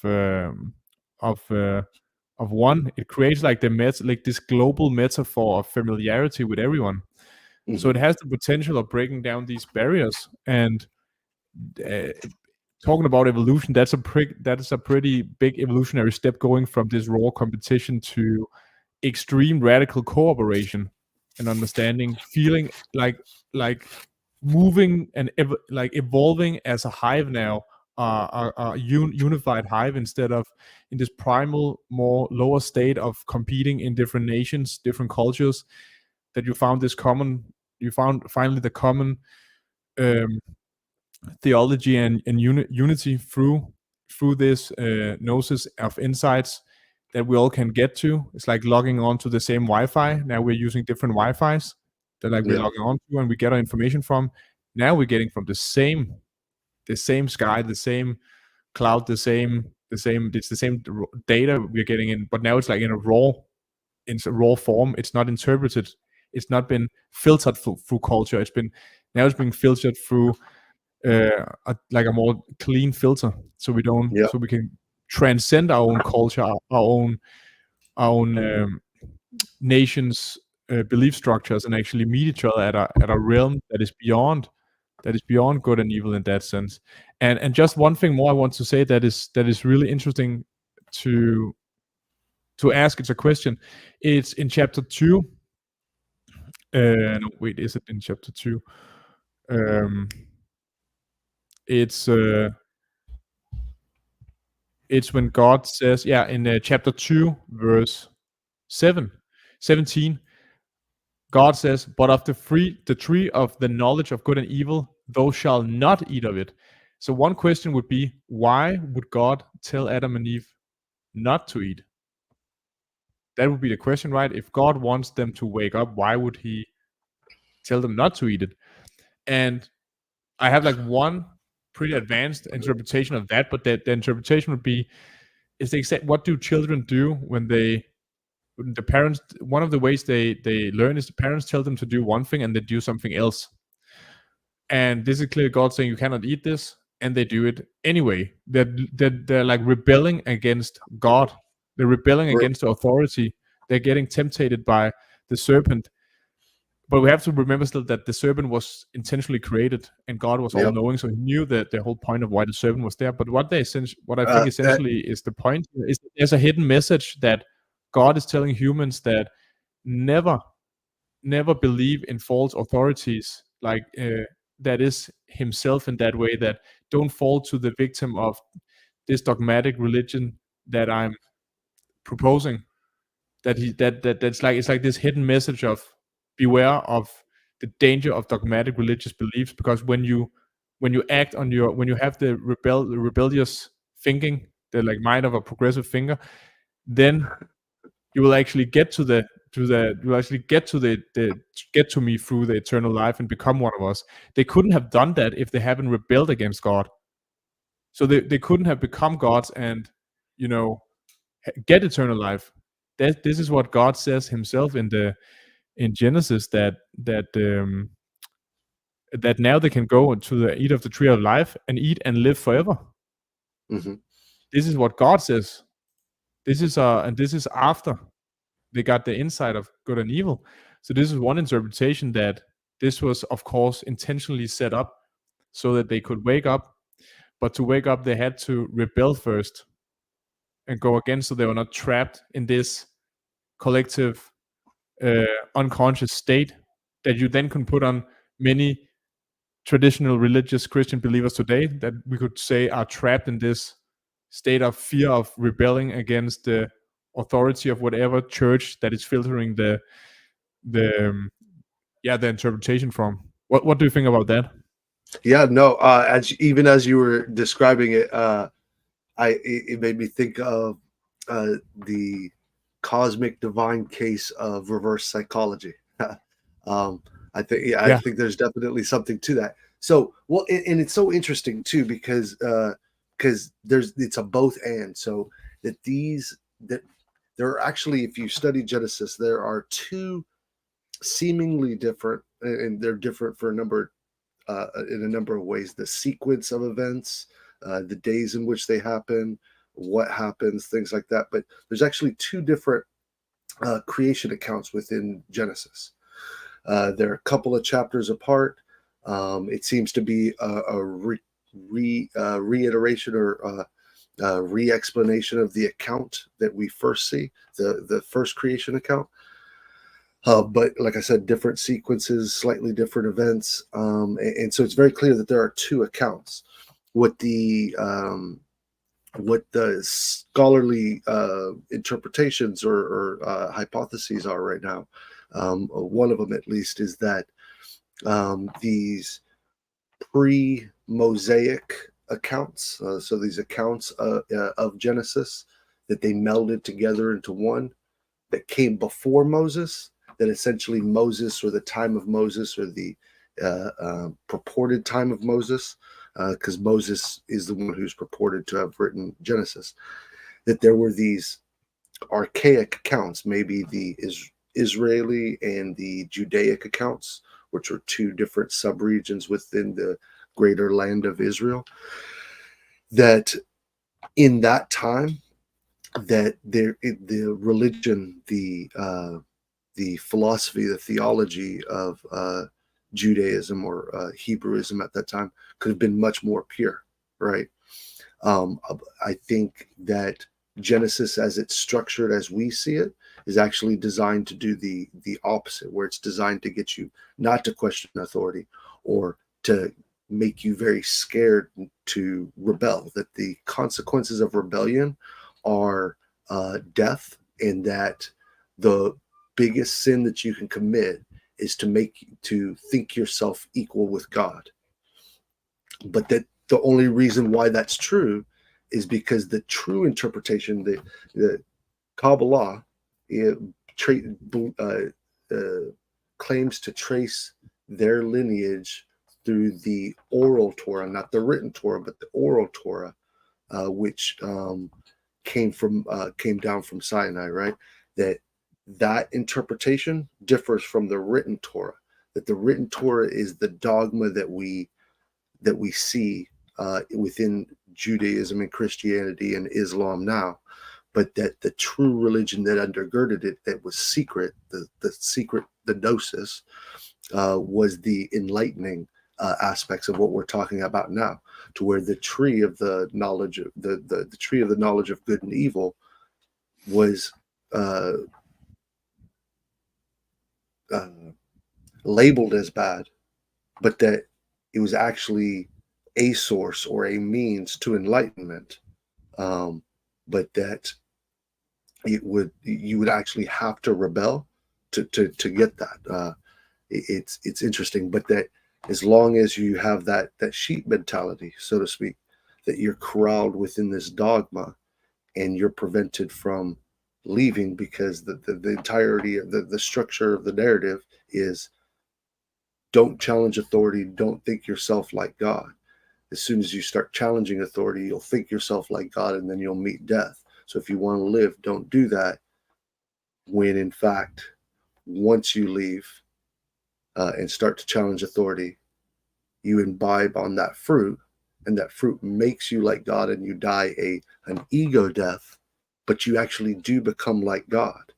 one. It creates like like this global metaphor of familiarity with everyone. So it has the potential of breaking down these barriers. And uh, talking about evolution, that is a pretty big evolutionary step, going from this raw competition to extreme radical cooperation and understanding, feeling like moving and like evolving as a hive now, unified hive, instead of in this primal, more lower state of competing in different nations, different cultures. That you found finally the common um, theology and unity through this gnosis of insights that we all can get to. It's like logging on to the same Wi-Fi. Now we're using different Wi-Fi's that like we're Yeah, logging on to and we get our information from. Now we're getting from the same sky, the same cloud, it's the same data we're getting in, but now it's like in a raw form. It's not interpreted. It's not been filtered through culture. It's being filtered through like a more clean filter, so yeah, we can transcend our own culture, our own nations' belief structures, and actually meet each other at a realm that is beyond good and evil in that sense. And just one thing more I want to say that is really interesting to ask. It's a question. It's in chapter 2. No, wait, is it in chapter 2? Um, it's it's when God says, yeah, in chapter 2, verse 17, God says, "But of the tree of the knowledge of good and evil, thou shalt not eat of it." So one question would be, why would God tell Adam and Eve not to eat? That would be the question, right? If God wants them to wake up, why would He tell them not to eat it? And I have like one pretty advanced interpretation of that, but the interpretation would be is the exact what do children do when the parents, one of the ways they learn is the parents tell them to do one thing and they do something else. And this is clearly God saying you cannot eat this, and they do it anyway. They're like rebelling against God. They're rebelling R- against the authority. They're getting tempted by the serpent. But we have to remember still that the serpent was intentionally created, and God was all Yep. knowing, so He knew that the whole point of why the serpent was there. But what I think Uh, uh, essentially is the point here is that there's a hidden message that God is telling humans that never, never believe in false authorities like that is Himself in that way. That don't fall to the victim of this dogmatic religion that I'm proposing, that he that that's like it's like this hidden message of beware of the danger of dogmatic religious beliefs, because when you act on your when you have the rebellious thinking, the like mind of a progressive thinker, then you will actually get to the you will actually get to the get to me through the eternal life and become one of us. They couldn't have done that if they haven't rebelled against God. So they couldn't have become gods and you know get eternal life. That this is what God says Himself in Genesis, that now they can go to the eat of the tree of life and eat and live forever. mhm. This is what God says. This is and this is after they got the insight of good and evil. So this is one interpretation, that this was of course intentionally set up so that they could wake up, but to wake up they had to rebel first and go against, so they were not trapped in this collective uh, unconscious state that you then can put on many traditional religious Christian believers today, that we could say are trapped in this state of fear of rebelling against the authority of whatever church that is filtering the yeah the interpretation from. What do you think about that? Yeah, no, even as you were describing it, it made me think of the cosmic divine case of reverse psychology. um, I Yeah, think there's definitely something to that. So, well, and it's so interesting too because there's it's a both and. So that there are actually, if you study Genesis, there are two seemingly different, and they're different for a number in a number of ways. The sequence of events, the days in which they happen, what happens, things like that. But there's actually two different creation accounts within Genesis. They're a couple of chapters apart. It seems to be reiteration or re-explanation of the account that we first see, the first creation account. But like I said, different sequences, slightly different events, and so it's very clear that there are two accounts. What the scholarly interpretations or hypotheses are right now, one of them at least, is that these pre-Mosaic accounts, so these accounts of Genesis, that they melded together into one that came before Moses, that essentially Moses, or the time of Moses, or the purported time of Moses, because Moses is the one who's purported to have written Genesis, that there were these archaic accounts, maybe the Israeli and the Judaic accounts, which are two different subregions within the greater land of Israel, that in that time, that the religion, the philosophy, the theology of Judaism or Hebrewism at that time could have been much more pure, right? I think that Genesis, as it's structured as we see it, is actually designed to do the opposite, where it's designed to get you not to question authority or to make you very scared to rebel. That the consequences of rebellion are death, and that the biggest sin that you can commit is to think yourself equal with God. But that the only reason why that's true is because the true interpretation, the Kabbalah, it, claims to trace their lineage through the oral Torah, not the written Torah, but the oral Torah, which came down from Sinai, right? That interpretation differs from the written Torah. That the written Torah is the dogma that we see within Judaism and Christianity and Islam now, but that the true religion that undergirded it, that was secret, the gnosis, was the enlightening aspects of what we're talking about now, to where the tree of the knowledge of the tree of the knowledge of good and evil was labeled as bad, but that it was actually a source or a means to enlightenment, but that you would actually have to rebel to get that. It's interesting, but that as long as you have that sheep mentality, so to speak, that you're corralled within this dogma and you're prevented from leaving, because the entirety of the structure of the narrative is don't challenge authority, don't think yourself like God. As soon as you start challenging authority, you'll think yourself like God, and then you'll meet death. So if you want to live, don't do that. When in fact, once you leave and start to challenge authority, you imbibe on that fruit, and that fruit makes you like God, and you die an ego death, but you actually do become like God.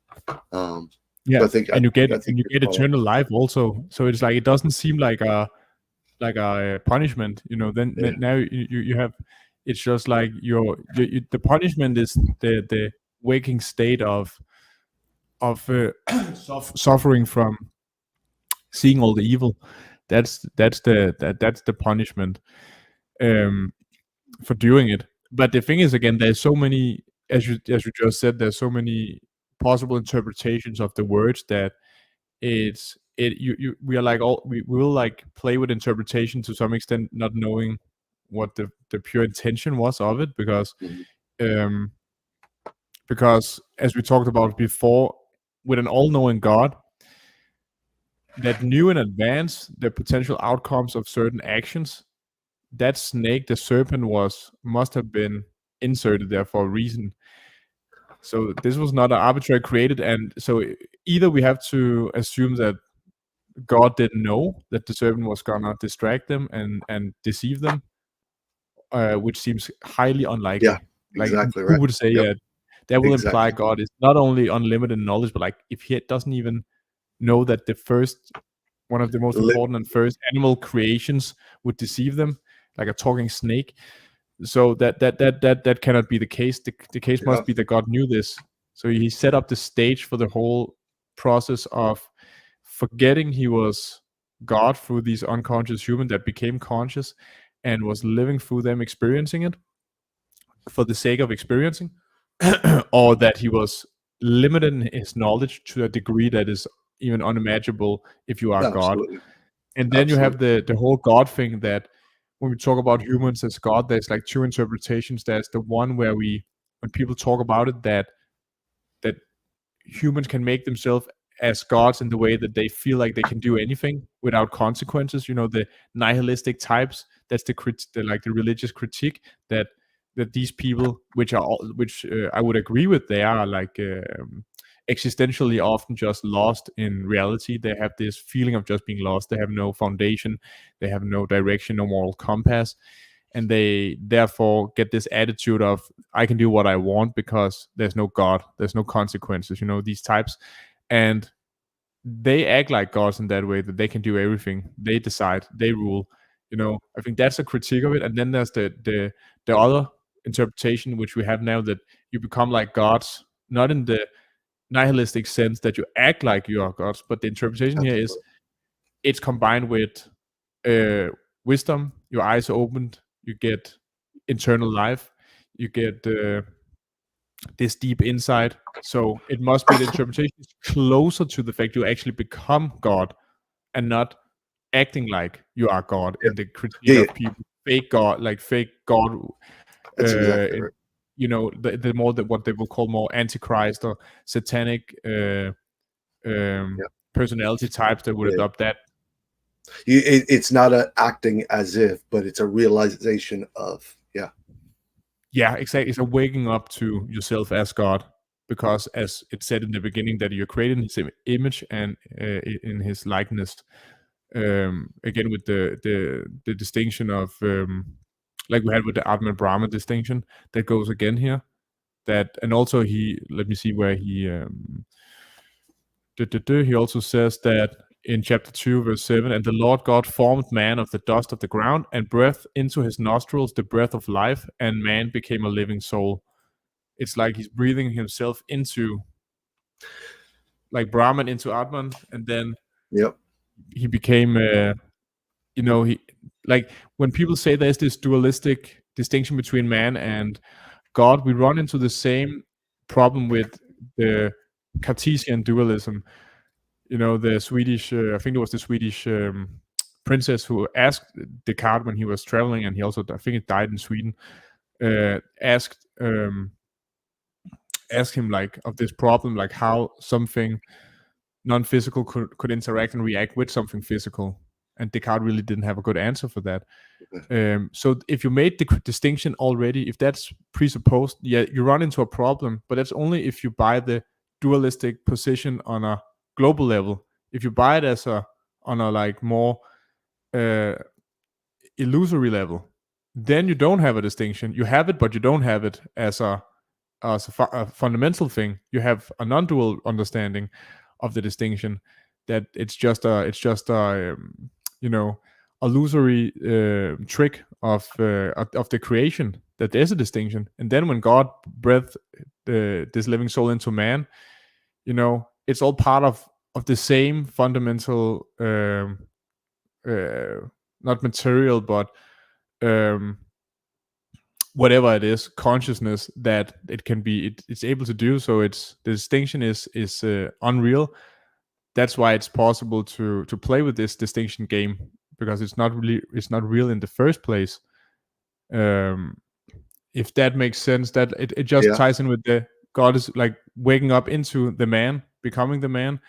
Yeah, I think and you get you're eternal life also. So it's like it doesn't seem like a punishment, Then yeah. now you have, it's just like the punishment is the waking state of suffering from seeing all the evil. That's the punishment for doing it. But the thing is, again, there's so many, as you just said, there's so many possible interpretations of the words that we are like all we will like play with interpretation to some extent, not knowing what the pure intention was of it, Mhm. um because as we talked about before, with an all-knowing God that knew in advance the potential outcomes of certain actions, that snake, the serpent, must have been inserted there for a reason. So this was not an arbitrary created, and so either we have to assume that God didn't know that the serpent was gonna distract them and deceive them, which seems highly Yeah, unlikely. Like, exactly who right. would say Yep, that will imply exactly. God is not only unlimited knowledge, but like if he doesn't even know that the first one of the most Li- important and first animal creations would deceive them, like a talking snake. So that cannot be the case. The case yeah, must be that God knew this. So he set up the stage for the whole process of forgetting he was God through these unconscious humans that became conscious and was living through them, experiencing it for the sake of experiencing, or that he was limited in his knowledge to a degree that is even unimaginable if you are God. absolutely, And then you have absolutely. the whole God thing, that when we talk about humans as God, there's like two interpretations. There's the one where when people talk about it, that humans can make themselves as gods in the way that they feel like they can do anything without consequences. The nihilistic types. That's the religious critique that these people, which I would agree with, they are like existentially often just lost in reality. They have this feeling of just being lost. They have no foundation. They have no direction, no moral compass, and they therefore get this attitude of I can do what I want because there's no God, there's no consequences, these types. And they act like gods in that way, that they can do everything, they decide, they rule. I think that's a critique of it. And then there's the other interpretation which we have now, that you become like gods, not in the nihilistic sense that you act like you are gods, but the interpretation here is Absolutely. it's combined with uh, wisdom. Your eyes are opened, you get eternal life, you get this deep insight. So it must be the interpretation is closer to the fact you actually become God, and not acting like you are God Yeah. in the critique Yeah, yeah. of people fake God, like fake God. That's exactly In, right. the more that what they will call more antichrist or satanic Yeah. personality types that would Yeah. adopt that. It's not a acting as if, but it's a realization of. Yeah. Yeah, exactly. It's a waking up to yourself as God, because as it said in the beginning, that you're created in His image and in His likeness. Again, with the distinction of like we had with the Atman Brahma distinction, that goes again here. That, and also he, let me see where he also says that in chapter 2 verse 7, and the Lord God formed man of the dust of the ground and breathed into his nostrils the breath of life, and man became a living soul. It's like he's breathing himself into, like Brahman into Atman, and then Yep. he became he, like when people say there's this dualistic distinction between man and God, we run into the same problem with the Cartesian dualism. The Swedish, I think it was the Swedish princess who asked Descartes when he was traveling, and he also, I think, it died in Sweden. Asked him like of this problem, like how something non-physical could interact and react with something physical, and Descartes really didn't have a good answer for that. So if you made the distinction already, if that's presupposed, yeah, you run into a problem, but that's only if you buy the dualistic position on a global level. If you buy it as on a like more uh, illusory level, then you don't have a distinction. You have it, but you don't have it as a fundamental thing. You have a non-dual understanding of the distinction, that it's just a you know illusory trick of the creation, that there's a distinction. And then when God breathed this living soul into man, it's all part of the same fundamental uh, not material, but um, whatever it is, consciousness, that it can be, it's able to do. So it's, the distinction is unreal. That's why it's possible to play with this distinction game, because it's not real in the first place. um if that makes sense, that it just Yeah. ties in with the God is like waking up into the man, becoming the man,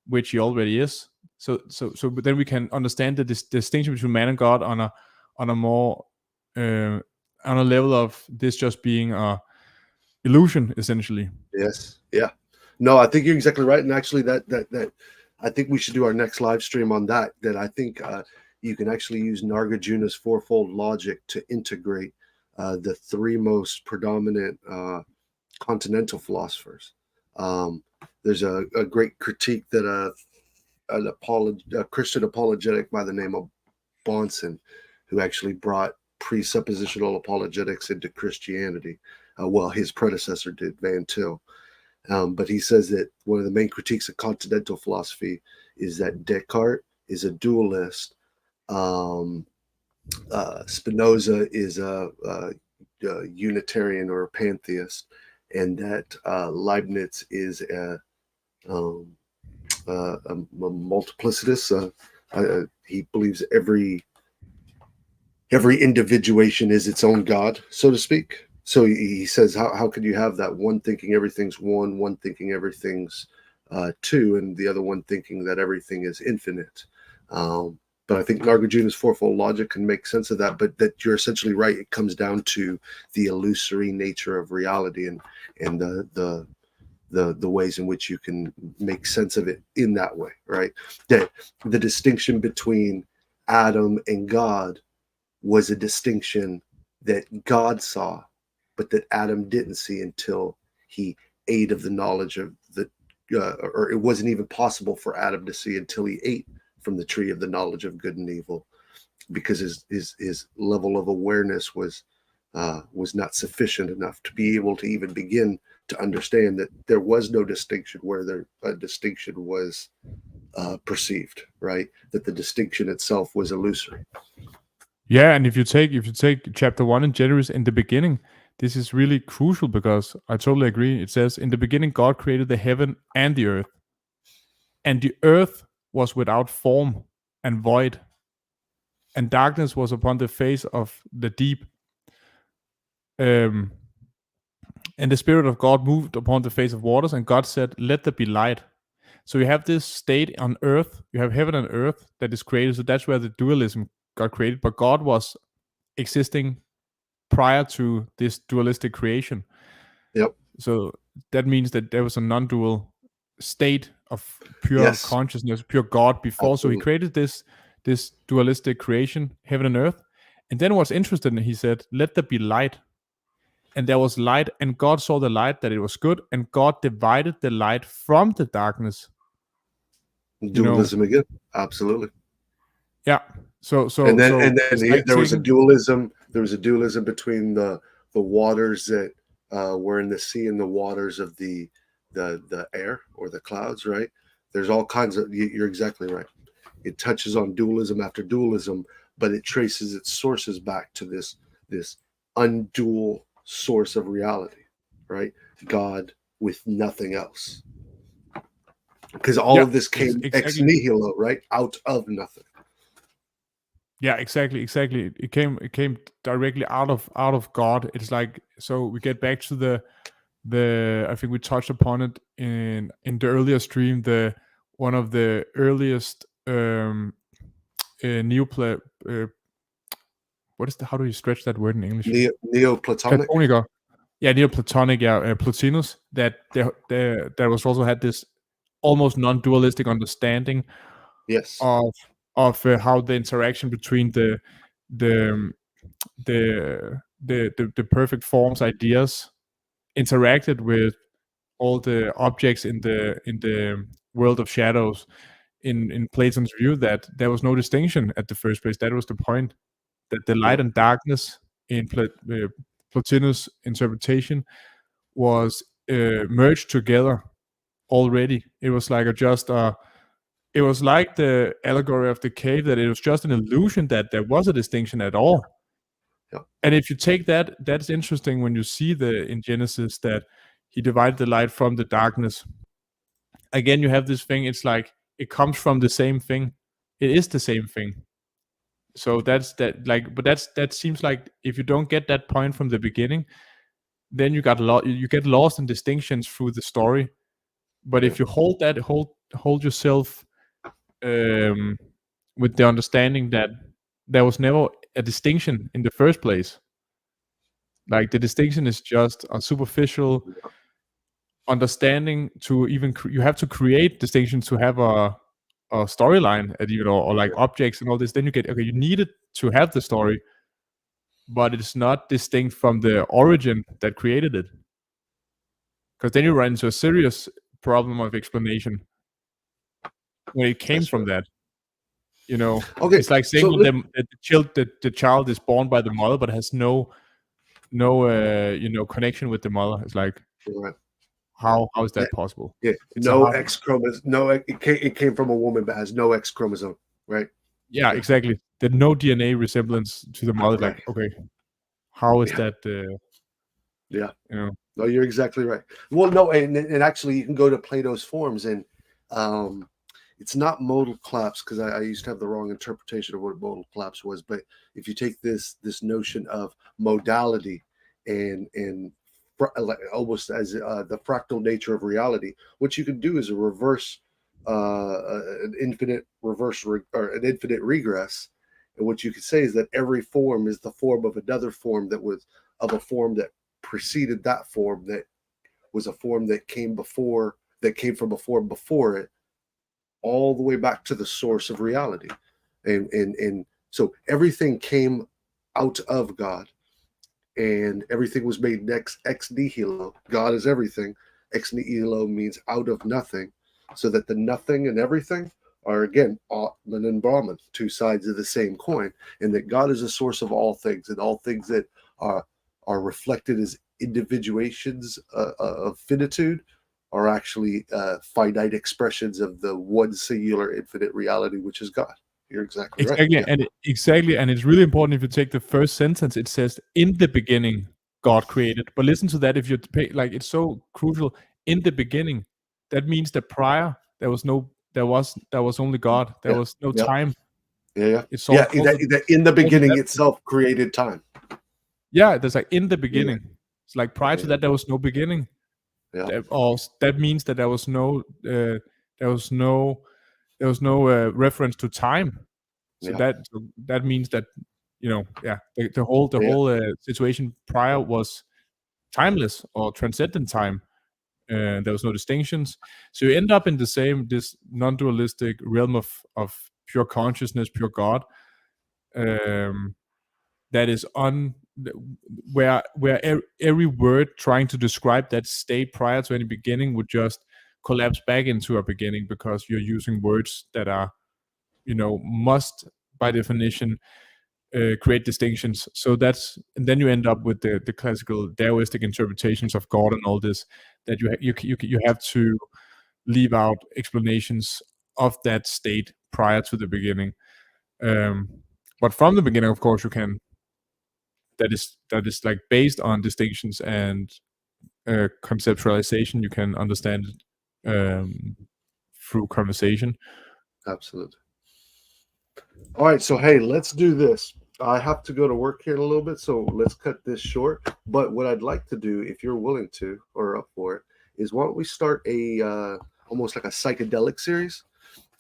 which he already is. But then we can understand the distinction between man and God on a more uh, on a level of this just being a illusion, essentially. Yes. Yeah. No, I think you're exactly right. And actually, that I think we should do our next live stream on that. That I think you can actually use Nagarjuna's fourfold logic to integrate the three most predominant continental philosophers. Um, there's a great critique that a Christian apologetic by the name of Bonson, who actually brought presuppositional apologetics into Christianity. Well, his predecessor did, Van Til. But he says that one of the main critiques of continental philosophy is that Descartes is a dualist. Um, Spinoza is a Unitarian or a pantheist, and that Leibniz is um, a multiplicitous. He believes every individuation is its own God, so to speak. So he says, how could you have that one thinking everything's one thinking everything's two, and the other one thinking that everything is infinite? But I think Nagarjuna's fourfold logic can make sense of that. But that you're essentially right. It comes down to the illusory nature of reality and the ways in which you can make sense of it in that way, right? That the distinction between Adam and God was a distinction that God saw, but that Adam didn't see until he ate of the knowledge of or it wasn't even possible for Adam to see until he ate from the tree of the knowledge of good and evil, because his level of awareness was was not sufficient enough to be able to even begin to understand that there was no distinction where a distinction was perceived, right? That the distinction itself was illusory. Yeah, and if you take chapter 1 in Genesis in the beginning, this is really crucial because I totally agree. It says, "In the beginning, God created the heaven and the earth, and the earth was without form and void, and darkness was upon the face of the deep. Um, and the Spirit of God moved upon the face of waters, and God said, 'Let there be light.'" So you have this state on earth, you have heaven and earth that is created. So that's where the dualism got created. But God was existing prior to this dualistic creation. Yep. So that means that there was a non-dual state of pure Yes. consciousness, pure God before. So he Absolutely. created this dualistic creation, heaven and earth. And then what's interesting, he said, "Let there be light." And there was light, and God saw the light that it was good, and God divided the light from the darkness. Dualism again. Absolutely. Yeah. So And so then so it's like there was a taking. dualism. There was a dualism between the waters that were in the sea and the waters of the air or the clouds. Right. There's all kinds of. You're exactly right. It touches on dualism after dualism, but it traces its sources back to this undual source of reality. Right. God with nothing else. Because all Yeah, of this came ex exactly. nihilo, right? Out of nothing. Yeah, exactly. It came directly out of God. It's like, so we get back to the I think we touched upon it in the earlier stream. The one of the earliest neopla what is the how do you stretch that word in English? Neoplatonic. Platonic. Yeah, Neoplatonic. Yeah, Plotinus. That there was also had this almost non-dualistic understanding Yes. of how the interaction between the the perfect forms ideas interacted with all the objects in the world of shadows. In Platon's view, that there was no distinction at the first place. That was the point, that the light Yep. and darkness in Plotinus' interpretation was merged together already. It was like it was like the allegory of the cave, that it was just an illusion that there was a distinction at all. Yep. And if you take that, that's interesting when you see in Genesis that he divided the light from the darkness. Again, you have this thing, it's like it comes from the same thing. It is the same thing. So that's that, like, but that seems like if you don't get that point from the beginning, then you get lost in distinctions through the story. But Yeah. if you hold yourself um, with the understanding that there was never a distinction in the first place. Like the distinction is just a superficial understanding to even you have to create distinctions to have a storyline, and or like objects and all this. Then you get, okay, you need it to have the story, but it's not distinct from the origin that created it. Because then you run into a serious problem of explanation when it came That's from right. that. Okay. It's like saying So that the child is born by the mother, but has no connection with the mother. It's like, right. how is Yeah. that possible? Yeah. It's a No hard. X chromosome. No, it came from a woman, but has no X chromosome. Right. Yeah, Yeah. exactly. There's no DNA resemblance to the mother. Right. Like, okay, how is Yeah. that? Yeah. You know, No, you're exactly right. Well, no, and actually, you can go to Plato's forms, and um, it's not modal collapse because I used to have the wrong interpretation of what modal collapse was. But if you take this notion of modality and like almost as the fractal nature of reality, what you can do is a reverse, an infinite reverse or an infinite regress. And what you could say is that every form is the form of another form that was of a form that preceded that form, that was a form that came before, that came from a form before it, all the way back to the source of reality. And so everything came out of God, and everything was made ex nihilo. God is everything. Ex nihilo means out of nothing, so that the nothing and everything are again Atman and Brahman, two sides of the same coin, and that God is the source of all things, and all things that are are reflected as individuations of finitude are actually finite expressions of the one singular infinite reality, which is God. You're exactly right. Exactly, Yeah, and it's really important if you take the first sentence, it says, "In the beginning, God created." But listen to that if you pay, like, it's so crucial. In the beginning, that means that prior there was only God. There yeah, was no yeah, time. yeah, It's yeah. all Yeah, that in the beginning itself created time. yeah. There's like in the Yeah, beginning. It's like prior to yeah, that there was no beginning. yeah, That means that there was there was no reference to time. So yeah, that means that yeah, the yeah, whole situation prior was timeless or transcendent time. There was no distinctions. So you end up in this non-dualistic realm of pure consciousness, pure God. Um, that is on where every word trying to describe that state prior to any beginning would just collapse back into a beginning, because you're using words that are must by definition create distinctions. So and then you end up with the classical Taoistic interpretations of God and all this, that you have to leave out explanations of that state prior to the beginning. Um, but from the beginning, of course, you can. That is like based on distinctions and conceptualization. You can understand it through conversation. absolutely. All right, so hey, let's do this. I have to go to work here in a little bit, so let's cut this short. But what I'd like to do, if you're willing to or up for it, is why don't we start a almost like a psychedelic series?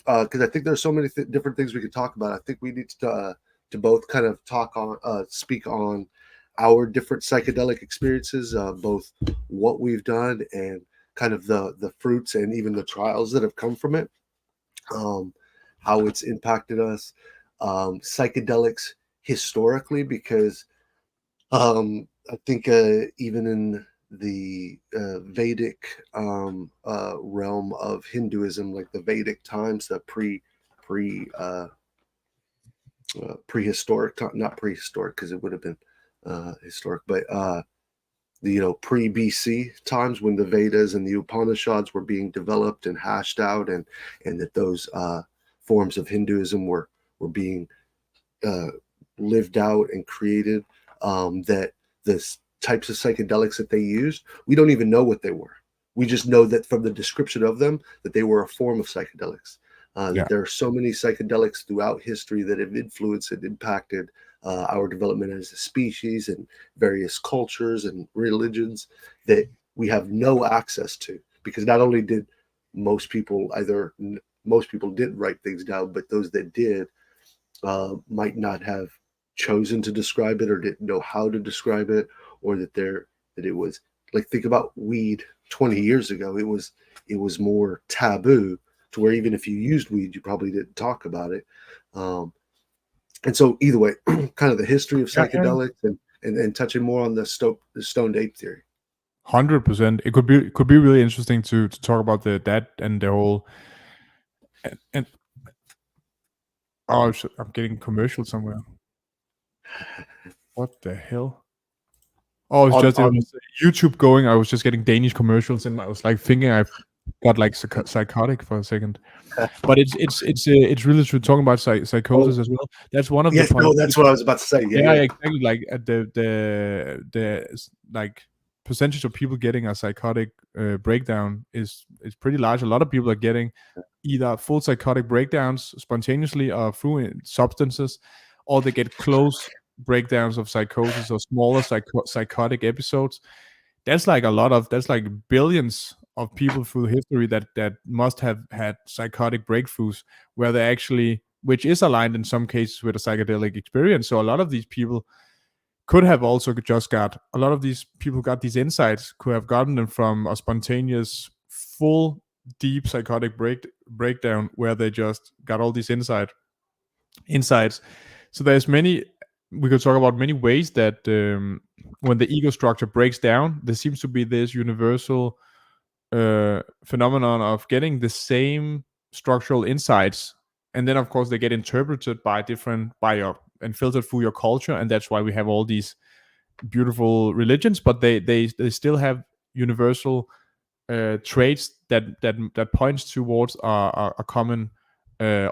Because I think there's so many different things we could talk about. I think we need to both kind of talk on, speak on our different psychedelic experiences, both what we've done and kind of the fruits and even the trials that have come from it, um, how it's impacted us, psychedelics historically, because I think even in the Vedic realm of Hinduism, like the Vedic times, the pre prehistoric time, not prehistoric because it would have been historic, but the pre BC times when the Vedas and the Upanishads were being developed and hashed out, and that those forms of Hinduism were being uh, lived out and created. That the types of psychedelics that they used, we don't even know what they were. We just know that from the description of them that they were a form of psychedelics. Yeah. That there are so many psychedelics throughout history that have influenced and impacted our development as a species and various cultures and religions that we have no access to, because not only did most people either most people didn't write things down, but those that did might not have chosen to describe it or didn't know how to describe it, or that it was like, think about weed 20 years ago. It was more taboo to where even if you used weed, you probably didn't talk about it. And so either way, kind of the history of Yeah, yeah. psychedelics and touching more on the stoned ape theory. 100%. It could be really interesting to talk about that and the whole and oh, I'm getting commercial somewhere. What the hell? Oh, it's just it On was YouTube going. I was just getting Danish commercials, and I was like thinking I got like psychotic for a second. But it's really true. Talking about oh psychosis as well. That's one of the yes, points. no, that's what I was about to say. Yeah, Yeah, yeah, exactly. Like like percentage of people getting a psychotic breakdown is pretty large. A lot of people are getting either full psychotic breakdowns spontaneously or through substances, or they get close breakdowns of psychosis or smaller psychotic episodes. That's like billions of people through history that must have had psychotic breakthroughs where they actually, which is aligned in some cases with a psychedelic experience. So a lot of these people could have also just got a lot of these people who got these insights could have gotten them from a spontaneous full deep psychotic breakdown where they just got all these insights. So there's many, we could talk about many ways that when the ego structure breaks down, there seems to be this universal phenomenon of getting the same structural insights, and then of course they get interpreted by your and filtered through your culture, and that's why we have all these beautiful religions, but they still have universal traits that points towards a common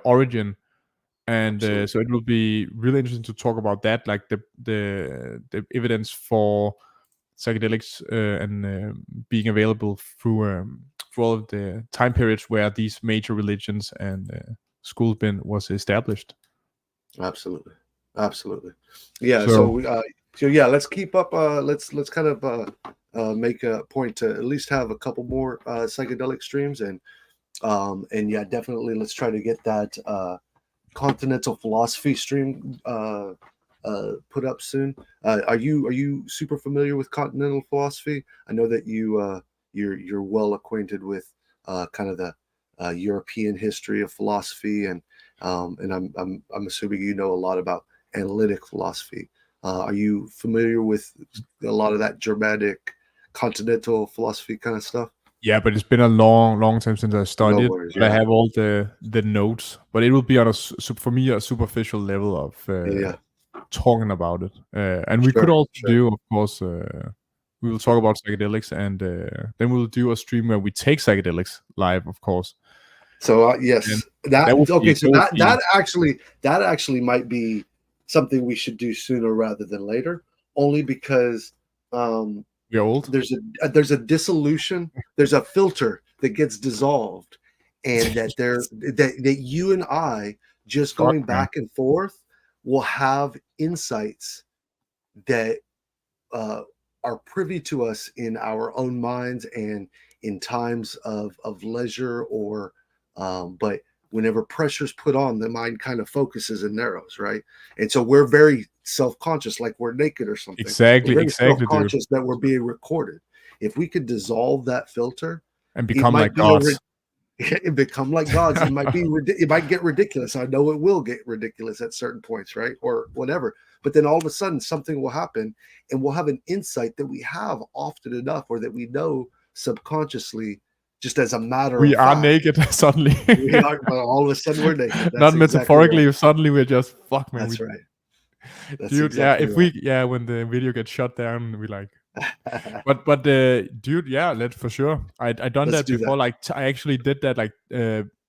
origin. And so it will be really interesting to talk about that, like the evidence for psychedelics and being available through all of the time periods where these major religions and schools was established. Absolutely. Yeah. So So yeah, let's keep up. Let's kind of make a point to at least have a couple more psychedelic streams, and yeah, definitely let's try to get that continental philosophy stream put up soon. Are you super familiar with continental philosophy? I know that you're well acquainted with kind of the European history of philosophy, and I'm assuming you know a lot about analytic philosophy. Are you familiar with a lot of that Germanic continental philosophy kind of stuff? yeah, but it's been a long time since I No studied. worries. But I Yeah. have all the notes. But it will be on for me a superficial level of Yeah. talking about it. And we could Sure. also Sure. do, of course, we will talk about psychedelics, and then we'll do a stream where we take psychedelics live, of course. So And yes, that would okay. be So that actually might be something we should do sooner rather than later, only because we're old. there's a dissolution, there's a filter that gets dissolved, and that you and I just Fuck, going man. back and forth will have insights that are privy to us in our own minds and in times of leisure or but whenever pressure's put on, the mind kind of focuses and narrows, right? And so we're very self-conscious, like we're naked or something. We're very Exactly, dude. self-conscious that we're being recorded. If we could dissolve that filter, And it become like might be gods. it become like gods. It might be it might get ridiculous. I know it will get ridiculous at certain points, right? Or whatever. But then all of a sudden something will happen and we'll have an insight that we have often enough or that we know subconsciously just as a matter We of are fact. naked suddenly. We are, but all of a sudden we're naked. Not That's exactly right. metaphorically, suddenly we're just fuck, man. That's right. That's Dude, yeah, exactly if right. when the video gets shut down, we like but dude, yeah, let's for sure. I done Let's that do before. that. Like I actually did that, like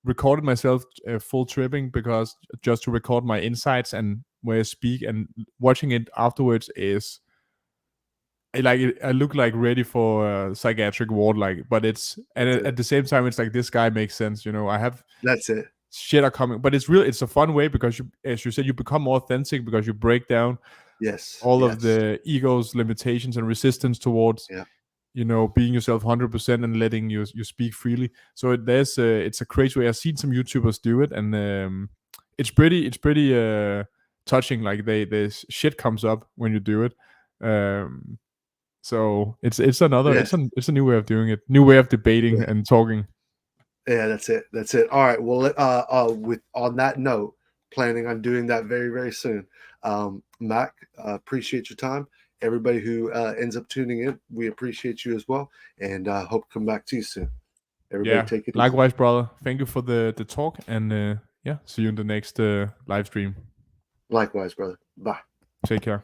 recorded myself full tripping because just to record my insights and where I speak, and watching it afterwards is I look like ready for a psychiatric ward, like, but it's at the same time it's like this guy makes sense, you know. I have That's it. shit are coming, but it's a fun way because you, as you said, you become more authentic because you break down Yes. all of Yes. the ego's limitations and resistance towards Yeah. you know, being yourself 100% and letting you speak freely. So it's a crazy way. I've seen some YouTubers do it, and it's pretty touching. Like this shit comes up when you do it. So it's another Yes. it's a new way of doing it, new way of debating Yeah. and talking. Yeah, that's it. That's it. All right. Well, with on that note, planning on doing that very, very soon. Mac, appreciate your time. Everybody who ends up tuning in, we appreciate you as well, and hope to come back to you soon. Everybody, Yeah, take it easy. likewise, brother. Thank you for the talk, and yeah, see you in the next live stream. Likewise, brother. Bye. Take care.